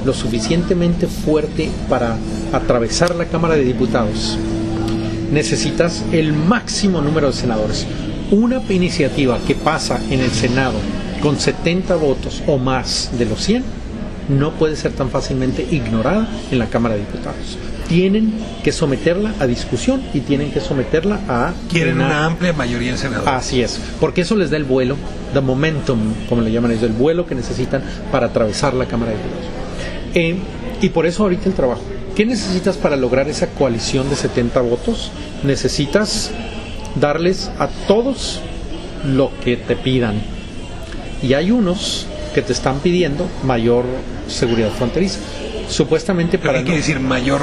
lo suficientemente fuerte para atravesar la Cámara de Diputados, necesitas el máximo número de senadores. Una iniciativa que pasa en el Senado con 70 votos o más de los 100 no puede ser tan fácilmente ignorada en la Cámara de Diputados. Tienen que someterla a discusión y tienen que someterla a... Quieren una amplia mayoría en Senado. Así es, porque eso les da el vuelo, the momentum, como le llaman ellos, el vuelo que necesitan para atravesar la Cámara de Diputados. Y por eso ahorita el trabajo. ¿Qué necesitas para lograr esa coalición de 70 votos? Necesitas darles a todos lo que te pidan. Y hay unos que te están pidiendo mayor seguridad fronteriza. Supuestamente para... ¿Qué quiere decir mayor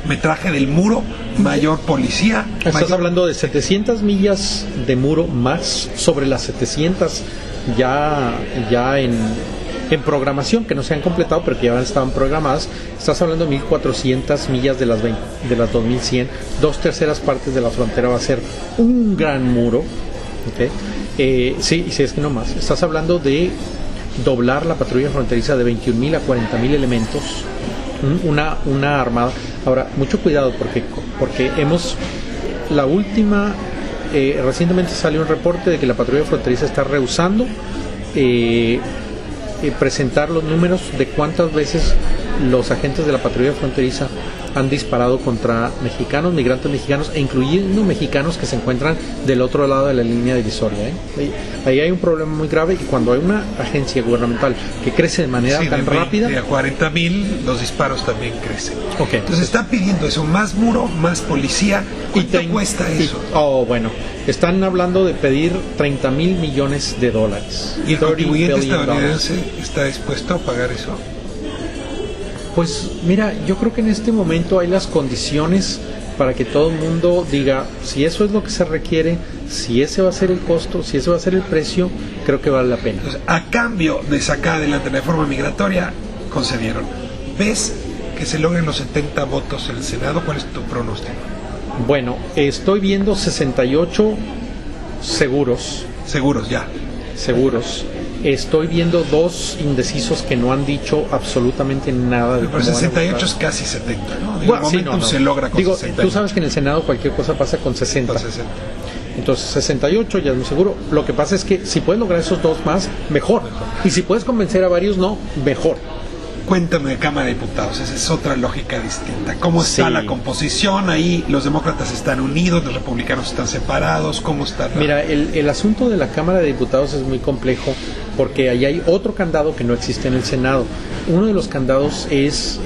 metraje del muro, mayor policía? Estás hablando de 700 millas de muro más sobre las 700 ya en programación, que no se han completado, pero que ya estaban programadas. Estás hablando de 1,400 millas de las 2,100. 2/3 partes de la frontera va a ser un gran muro. ¿Okay? Sí, es que no más. Estás hablando de doblar la patrulla fronteriza de 21,000 a 40,000 elementos, una armada. Ahora, mucho cuidado porque recientemente salió un reporte de que la patrulla fronteriza está rehusando presentar los números de cuántas veces los agentes de la patrulla fronteriza han disparado contra mexicanos, migrantes mexicanos, e incluyendo mexicanos que se encuentran del otro lado de la línea divisoria. Ahí hay un problema muy grave, y cuando hay una agencia gubernamental que crece de manera tan rápida... De a 40,000, los disparos también crecen. Okay. Entonces están pidiendo eso, más muro, más policía. ¿Cuánto cuesta eso? Bueno, están hablando de pedir $30,000 millones. ¿Y el contribuyente estadounidense está dispuesto a pagar eso? Pues mira, yo creo que en este momento hay las condiciones para que todo el mundo diga, si eso es lo que se requiere, si ese va a ser el costo, si ese va a ser el precio, creo que vale la pena. Entonces, a cambio de sacar adelante la reforma migratoria, concedieron. ¿Ves que se logren los 70 votos en el Senado? ¿Cuál es tu pronóstico? Bueno, estoy viendo 68 seguros. Seguros, ya. Seguros. Estoy viendo 2 indecisos que no han dicho absolutamente nada de... Pero 68 es casi 70, ¿no? En el momento se logra con 60. Tú sabes que en el Senado cualquier cosa pasa con 60. Entonces 68 ya es muy seguro. Lo que pasa es que si puedes lograr esos 2 más, mejor. Y si puedes convencer a varios, no, mejor. Cuéntame de Cámara de Diputados, esa es otra lógica distinta. ¿Cómo está la composición ahí? ¿Los demócratas están unidos, los republicanos están separados? ¿Cómo está? Mira, el asunto de la Cámara de Diputados es muy complejo porque ahí hay otro candado que no existe en el Senado. Uno de los candados es,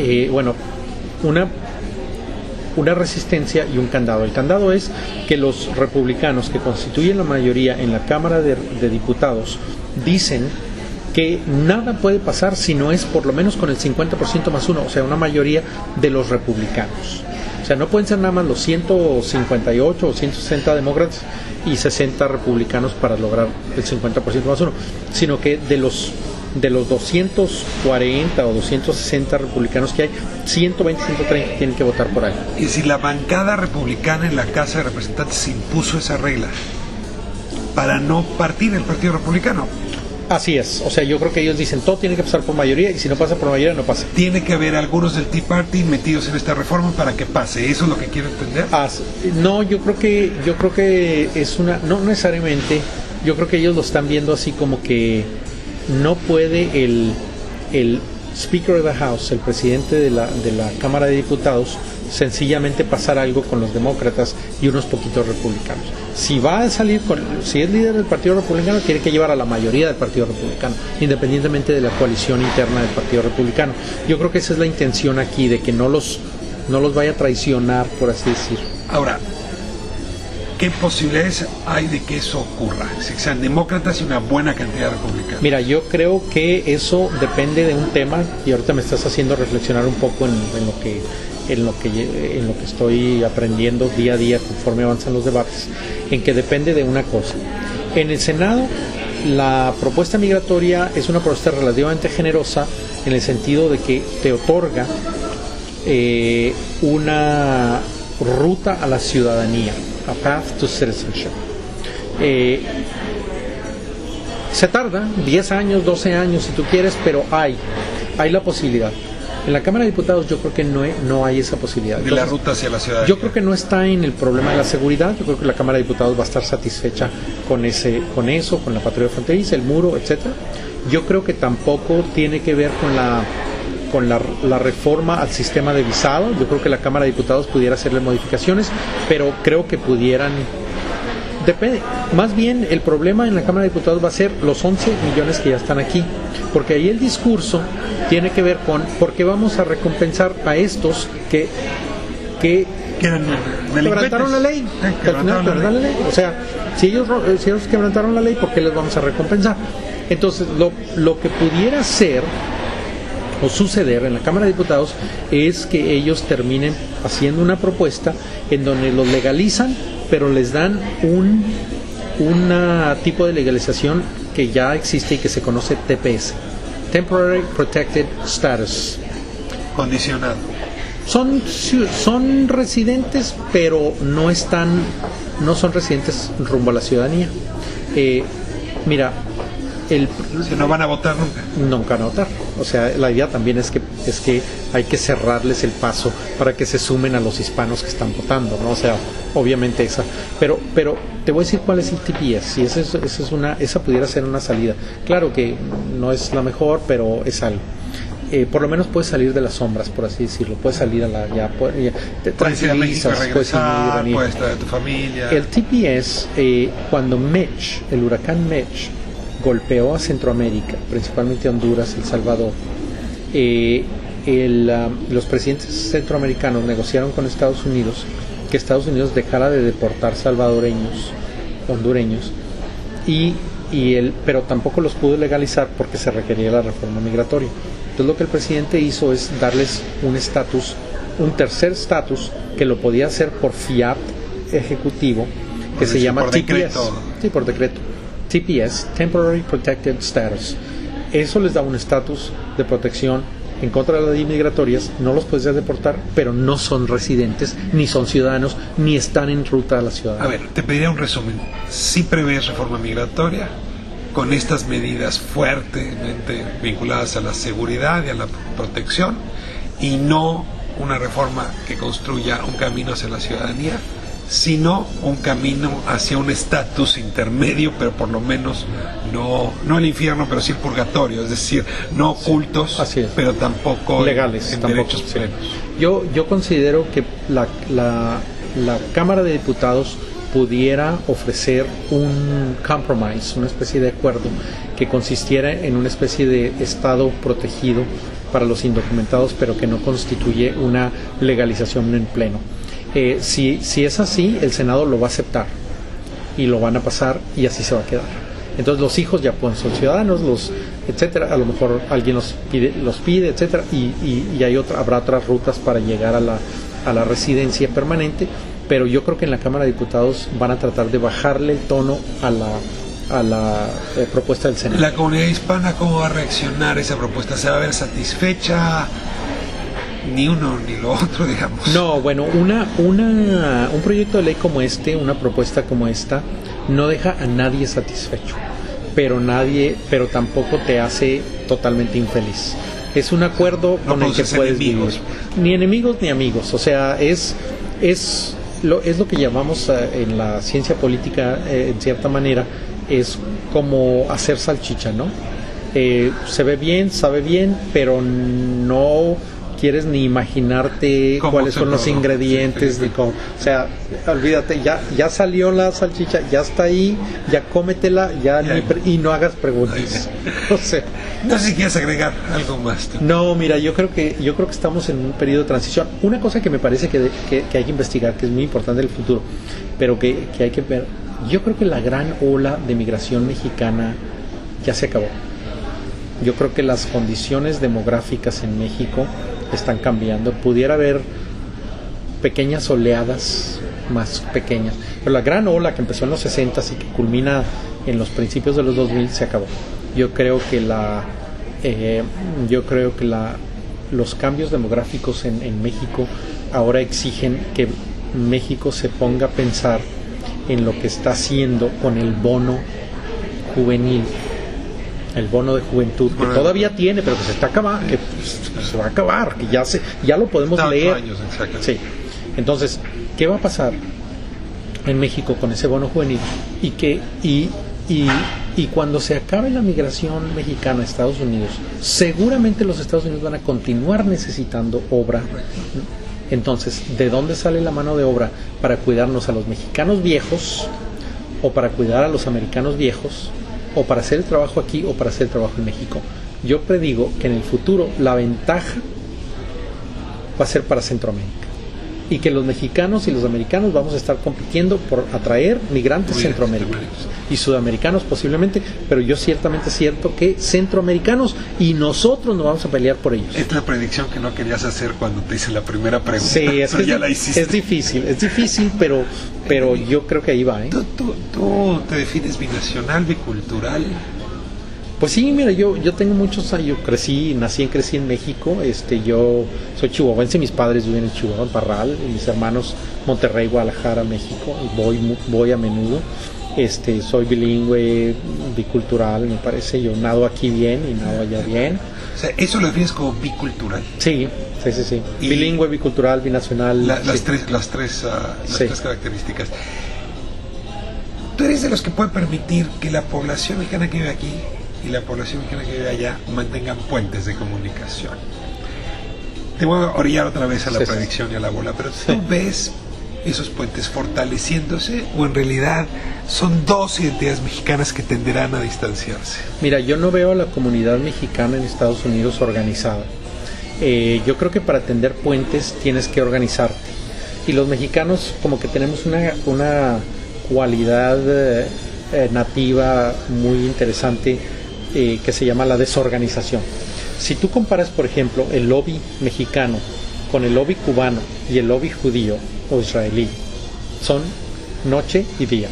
una resistencia y un candado. El candado es que los republicanos que constituyen la mayoría en la Cámara de Diputados dicen que nada puede pasar si no es por lo menos con el 50% más uno, o sea, una mayoría de los republicanos. O sea, no pueden ser nada más los 158 o 160 demócratas y 60 republicanos para lograr el 50% más uno, sino que de los 240 o 260 republicanos que hay, 120, 130 tienen que votar por ahí. Y si la bancada republicana en la Casa de Representantes impuso esa regla para no partir del Partido Republicano. Así es, o sea, yo creo que ellos dicen todo tiene que pasar por mayoría y si no pasa por mayoría no pasa. Tiene que haber algunos del Tea Party metidos en esta reforma para que pase. ¿Eso es lo que quiero entender? No, yo creo que es no necesariamente. Yo creo que ellos lo están viendo así como que no puede el Speaker of the House, el presidente de la Cámara de Diputados, sencillamente pasar algo con los demócratas y unos poquitos republicanos. Si va a salir si es líder del Partido Republicano, tiene que llevar a la mayoría del Partido Republicano, independientemente de la coalición interna del Partido Republicano. Yo creo que esa es la intención aquí, de que no los vaya a traicionar, por así decir. Ahora, ¿qué posibilidades hay de que eso ocurra? Si sean demócratas y una buena cantidad de republicanos. Mira, yo creo que eso depende de un tema, y ahorita me estás haciendo reflexionar un poco en lo que estoy aprendiendo día a día conforme avanzan los debates, en que depende de una cosa. En el Senado, la propuesta migratoria es una propuesta relativamente generosa en el sentido de que te otorga una ruta a la ciudadanía, a path to citizenship. Se tarda 10 años, 12 años si tú quieres, pero hay la posibilidad. En la Cámara de Diputados yo creo que no hay esa posibilidad. Entonces, de la ruta hacia la ciudadanía. Yo creo que no está en el problema de la seguridad. Yo creo que la Cámara de Diputados va a estar satisfecha con eso, con la patrulla fronteriza, el muro, etcétera. Yo creo que tampoco tiene que ver con la reforma al sistema de visado. Yo creo que la Cámara de Diputados pudiera hacerle modificaciones, pero creo que pudieran. Depende. Más bien el problema en la Cámara de Diputados va a ser los 11 millones que ya están aquí, porque ahí el discurso tiene que ver con por qué vamos a recompensar a estos que quebrantaron la ley. O sea, si ellos quebrantaron la ley, ¿por qué les vamos a recompensar? Entonces, lo que pudiera ser o suceder en la Cámara de Diputados es que ellos terminen haciendo una propuesta en donde los legalizan, pero les dan un tipo de legalización que ya existe y que se conoce TPS, Temporary Protected Status. Condicionado. Son residentes, pero no son residentes rumbo a la ciudadanía. Mira, si no van a votar nunca. Nunca van a votar. O sea, la idea también es que hay que cerrarles el paso para que se sumen a los hispanos que están votando, ¿no? O sea, obviamente esa. Pero te voy a decir cuál es el TPS. Y esa pudiera ser una salida. Claro que no es la mejor, pero es algo. Por lo menos puedes salir de las sombras, por así decirlo. Puedes salir te tranquilizas, puedes traer a tu familia. El TPS, cuando el huracán Mitch golpeó a Centroamérica, principalmente a Honduras, El Salvador, los presidentes centroamericanos negociaron con Estados Unidos que Estados Unidos dejara de deportar salvadoreños, hondureños, pero tampoco los pudo legalizar porque se requería la reforma migratoria. Entonces lo que el presidente hizo es darles un tercer estatus que lo podía hacer por fiat ejecutivo, que se llama TPS. Sí, por decreto. TPS, Temporary Protected Status. Eso les da un estatus de protección en contra de las leyes migratorias. No los puedes deportar, pero no son residentes, ni son ciudadanos, ni están en ruta a la ciudadanía. A ver, te pediría un resumen. ¿Sí prevés reforma migratoria con estas medidas fuertemente vinculadas a la seguridad y a la protección, y no una reforma que construya un camino hacia la ciudadanía? sino un camino hacia un estatus intermedio, pero por lo menos no el infierno, pero sí el purgatorio, es decir, no ocultos, pero tampoco legales, en tampoco, derechos plenos. Yo considero que la Cámara de Diputados pudiera ofrecer un compromise, una especie de acuerdo que consistiera en una especie de estado protegido para los indocumentados, pero que no constituye una legalización en pleno. Si es así, el Senado lo va a aceptar y lo van a pasar y así se va a quedar. Entonces los hijos ya pueden ser ciudadanos, etcétera. A lo mejor alguien los pide, etcétera, y habrá otras rutas para llegar a la residencia permanente. Pero yo creo que en la Cámara de Diputados van a tratar de bajarle el tono a la propuesta del Senado. ¿La comunidad hispana cómo va a reaccionar a esa propuesta? ¿Se va a ver satisfecha? Ni uno ni lo otro, digamos. No, bueno, un proyecto de ley como una propuesta como esta, no deja a nadie satisfecho, pero tampoco te hace totalmente infeliz. Es un acuerdo con el que puedes vivir. Ni enemigos ni amigos. O sea, es lo que llamamos en la ciencia política, en cierta manera, es como hacer salchicha, ¿no? Se ve bien, sabe bien, pero no quieres ni imaginarte cuáles son los ingredientes. O sea, olvídate, ya salió la salchicha, ya está ahí, ya cómetela, y no hagas preguntas. O sea, no sé si quieres agregar algo más. No, mira, yo creo que estamos en un periodo de transición. Una cosa que me parece que hay que investigar, que es muy importante en el futuro, pero que hay que ver, yo creo que la gran ola de migración mexicana ya se acabó. Yo creo que las condiciones demográficas en México están cambiando. Pudiera haber pequeñas oleadas más pequeñas, pero la gran ola que empezó en los 60 y que culmina en los principios de los 2000 se acabó. Yo creo que los cambios demográficos en México ahora exigen que México se ponga a pensar en lo que está haciendo con el bono juvenil, el bono de juventud, que todavía tiene, pero que se está acabando, que se va a acabar, que ya lo podemos leer. Sí. Entonces, ¿qué va a pasar en México con ese bono juvenil? Y cuando se acabe la migración mexicana a Estados Unidos, seguramente los Estados Unidos van a continuar necesitando obra. Entonces, ¿de dónde sale la mano de obra para cuidarnos a los mexicanos viejos, o para cuidar a los americanos viejos, o para hacer el trabajo aquí, o para hacer el trabajo en México? Yo predigo que en el futuro la ventaja va a ser para Centroamérica, y que los mexicanos y los americanos vamos a estar compitiendo por atraer migrantes centroamericanos y sudamericanos posiblemente, pero yo ciertamente siento que centroamericanos, y nosotros nos vamos a pelear por ellos. Es la predicción que no querías hacer cuando te hice la primera pregunta. Sí, ya la hiciste. Es difícil, pero yo creo que ahí va. ¿Tú te defines binacional, bicultural? Pues sí, mira, yo tengo muchos años, nací y crecí en México. Yo soy chihuahuense, mis padres viven en Chihuahua, en Parral, y mis hermanos Monterrey, Guadalajara, México, y voy a menudo. Soy bilingüe, bicultural, me parece. Yo nado aquí bien y nado allá bien. O sea, eso lo defines como bicultural. Sí. Bilingüe, bicultural, binacional. Las tres características. ¿Tú eres de los que puede permitir que la población mexicana que vive aquí y la población mexicana que vive allá mantengan puentes de comunicación? Te voy a orillar otra vez a la predicción y a la bola, pero ¿tú ves esos puentes fortaleciéndose, o en realidad son dos identidades mexicanas que tenderán a distanciarse? Mira, yo no veo a la comunidad mexicana en Estados Unidos organizada. Yo creo que para tender puentes tienes que organizarte, y los mexicanos como que tenemos una cualidad nativa muy interesante que se llama la desorganización. Si tú comparas, por ejemplo, el lobby mexicano con el lobby cubano y el lobby judío o israelí, son noche y día.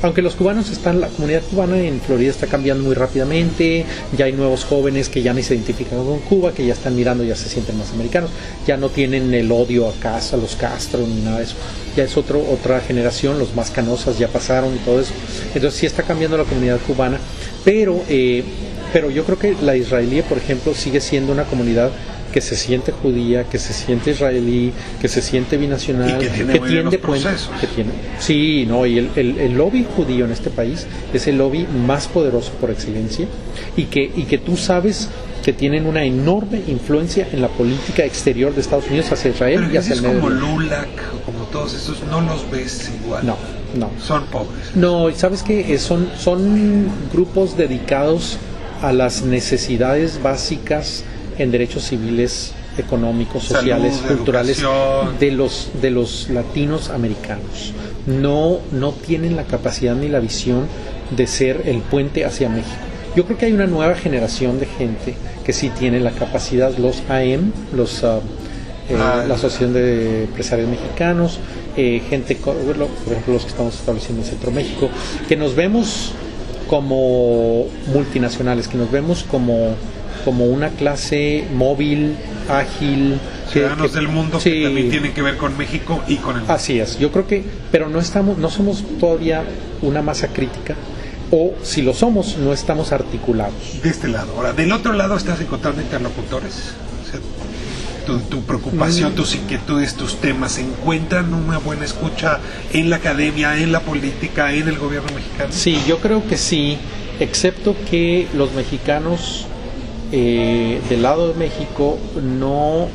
Aunque los cubanos la comunidad cubana en Florida está cambiando muy rápidamente, ya hay nuevos jóvenes que ya ni se identifican con Cuba, que ya están mirando, ya se sienten más americanos, ya no tienen el odio a los Castro ni nada de eso, ya es otra generación, los más canosas ya pasaron y todo eso. Entonces sí está cambiando la comunidad cubana, pero yo creo que la israelí, por ejemplo, sigue siendo una comunidad que se siente judía, que se siente israelí, que se siente binacional, y que tiene procesos. Sí, no, y el lobby judío en este país es el lobby más poderoso por excelencia, y que tú sabes que tienen una enorme influencia en la política exterior de Estados Unidos hacia Israel y hacia el Medio Oriente. Como LULAC o como todos estos, no los ves igual. No. Son pobres. No, y sabes que son grupos dedicados a las necesidades básicas en derechos civiles, económicos, sociales, salud, culturales educación, de los latinos americanos. No tienen la capacidad ni la visión de ser el puente hacia México. Yo creo que hay una nueva generación de gente que sí tiene la capacidad, los AM, la Asociación de Empresarios Mexicanos, gente, por ejemplo, los que estamos estableciendo en Centro México, que nos vemos como multinacionales, que nos vemos como una clase móvil, ágil, ciudadanos del mundo, sí, que también tienen que ver con México y con el mundo. Así es, yo creo que, pero no somos todavía una masa crítica, o si lo somos, no estamos articulados. De este lado. Ahora, del otro lado estás encontrando interlocutores. O sea, tu preocupación, tus inquietudes, tus temas, ¿encuentran una buena escucha en la academia, en la política, en el gobierno mexicano? Sí, yo creo que sí, excepto que los mexicanos del lado de México no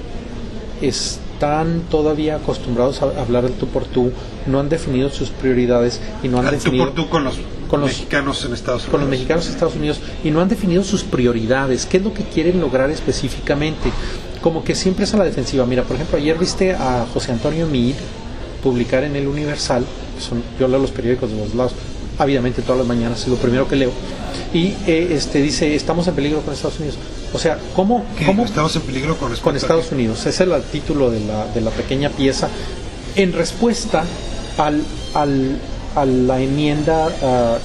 están todavía acostumbrados a hablar del tú por tú, no han definido sus prioridades y no han definido tú por tú con los mexicanos en Estados Unidos. Con los mexicanos en Estados Unidos, y no han definido sus prioridades, qué es lo que quieren lograr específicamente. Como que siempre es a la defensiva. Mira, por ejemplo, ayer viste a José Antonio Meade publicar en El Universal, yo leo los periódicos de los lados ávidamente todas las mañanas, es lo primero que leo, y dice, estamos en peligro con Estados Unidos. O sea, ¿cómo estamos en peligro con Estados Unidos? Ese es el título de la pequeña pieza, en respuesta a la enmienda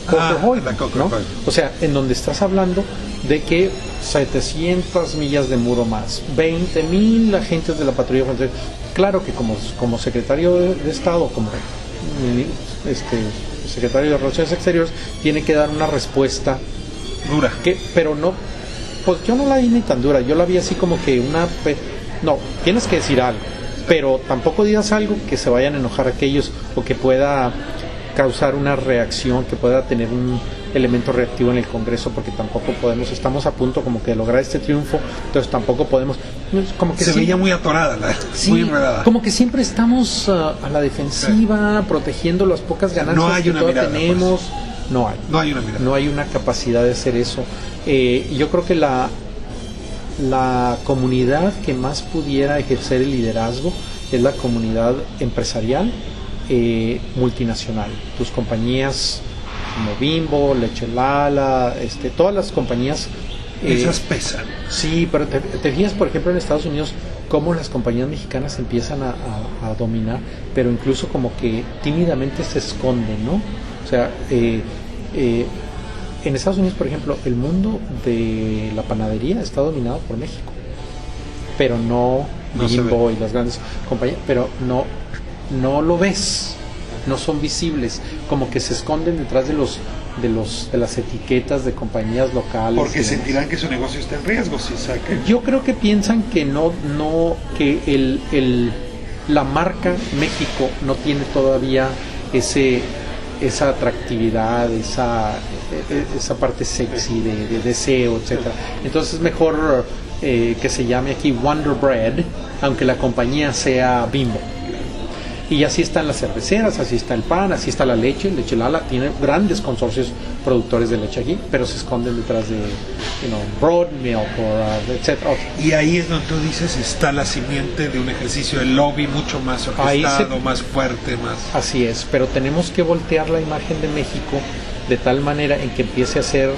Coker-Hoyman, ¿no? O sea, en donde estás hablando de que 700 millas de muro más, 20,000 agentes de la patrulla fronteriza. Claro que como secretario de Estado, como secretario de Relaciones Exteriores, tiene que dar una respuesta dura. Pero no, pues yo no la vi ni tan dura, yo la vi así como que no, tienes que decir algo, pero tampoco digas algo que se vayan a enojar aquellos o que pueda causar una reacción, que pueda tener un elemento reactivo en el Congreso, porque tampoco podemos, estamos a punto como que de lograr este triunfo, entonces tampoco podemos, como que se veía muy atorada, muy enredada. Como que siempre estamos a la defensiva, protegiendo las pocas ganancias que todavía tenemos. Pues. No hay una mirada. No hay una capacidad de hacer eso. Yo creo que la comunidad que más pudiera ejercer el liderazgo es la comunidad empresarial multinacional. Tus compañías como Bimbo, Leche Lala, todas las compañías. Esas pesan. Sí, pero te fijas, por ejemplo, en Estados Unidos, cómo las compañías mexicanas empiezan a dominar, pero incluso como que tímidamente se esconden, ¿no? O sea, en Estados Unidos, por ejemplo, el mundo de la panadería está dominado por México, pero no Bimbo y las grandes compañías, pero no lo ves, no son visibles, como que se esconden detrás de las etiquetas de compañías locales. Porque sentirán que su negocio está en riesgo si sacan. Yo creo que piensan que que la marca México no tiene todavía esa atractividad, esa parte sexy de deseo, etcétera. Entonces es mejor que se llame aquí Wonder Bread, aunque la compañía sea Bimbo. Y así están las cerveceras, así está el pan, así está la leche. Leche Lala tiene grandes consorcios productores de leche aquí, pero se esconden detrás de Broad Milk, etcétera. Y ahí es donde tú dices, está la simiente de un ejercicio de lobby mucho más orquestado, más fuerte, más... Así es, pero tenemos que voltear la imagen de México de tal manera en que empiece a ser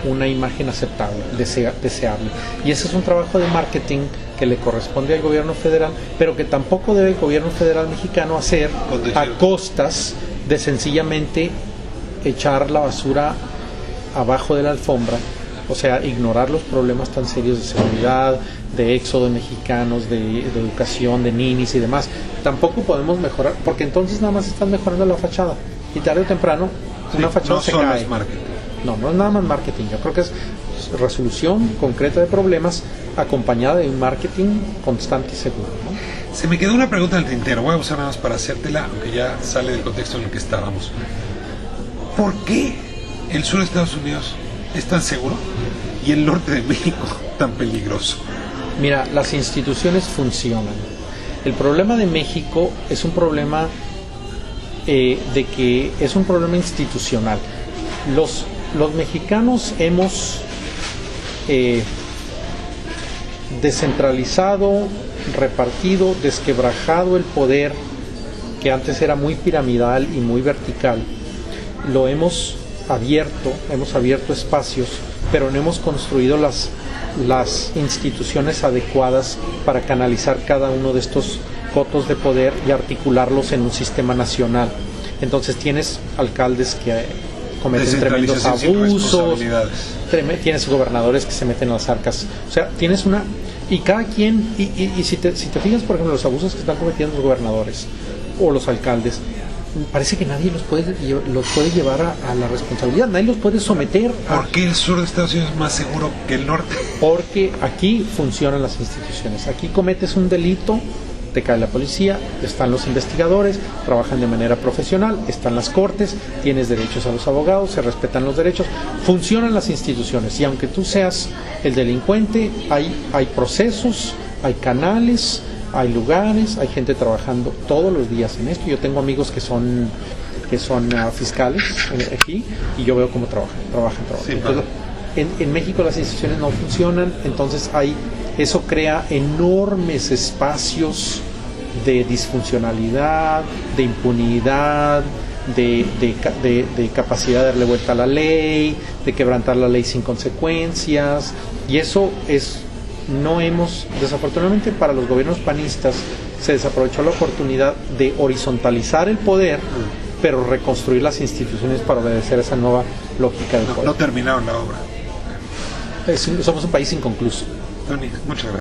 una imagen aceptable, deseable. Y ese es un trabajo de marketing que le corresponde al gobierno federal, pero que tampoco debe el gobierno federal mexicano hacer a costas de sencillamente echar la basura abajo de la alfombra, o sea, ignorar los problemas tan serios de seguridad, de éxodo de mexicanos, de educación, de ninis y demás. Tampoco podemos mejorar, porque entonces nada más están mejorando la fachada, y tarde o temprano una fachada se cae. No es nada más marketing. Yo creo que es resolución concreta de problemas acompañada de un marketing constante y seguro, ¿no? Se me quedó una pregunta en el tintero, voy a usar nada más para hacértela, aunque ya sale del contexto en el que estábamos. ¿Por qué el sur de Estados Unidos es tan seguro y el norte de México tan peligroso? Mira, las instituciones funcionan. El problema de México es un problema de que es un problema institucional. Los mexicanos hemos descentralizado, repartido, desquebrajado el poder que antes era muy piramidal y muy vertical. Lo hemos abierto espacios, pero no hemos construido las instituciones adecuadas para canalizar cada uno de estos cotos de poder y articularlos en un sistema nacional. Entonces tienes alcaldes que cometen tremendos abusos, tienes gobernadores que se meten a las arcas, o sea, tienes una... Y cada quien, y si te fijas, por ejemplo, los abusos que están cometiendo los gobernadores o los alcaldes, parece que nadie los puede llevar a la responsabilidad, nadie los puede someter a... ¿Por qué el sur de Estados Unidos es más seguro que el norte? Porque aquí funcionan las instituciones. Aquí cometes un delito, te cae la policía, están los investigadores, trabajan de manera profesional, están las cortes, tienes derechos a los abogados, se respetan los derechos, funcionan las instituciones. Y aunque tú seas el delincuente, hay procesos, hay canales, hay lugares, hay gente trabajando todos los días en esto. Yo tengo amigos que son fiscales aquí y yo veo cómo trabajan. Sí, entonces, en México las instituciones no funcionan, entonces eso crea enormes espacios de disfuncionalidad, de impunidad, de capacidad de darle vuelta a la ley, de quebrantar la ley sin consecuencias, y eso desafortunadamente para los gobiernos panistas se desaprovechó la oportunidad de horizontalizar el poder, pero reconstruir las instituciones para obedecer esa nueva lógica del poder. No terminaron la obra. Somos un país inconcluso. Tony, muchas gracias.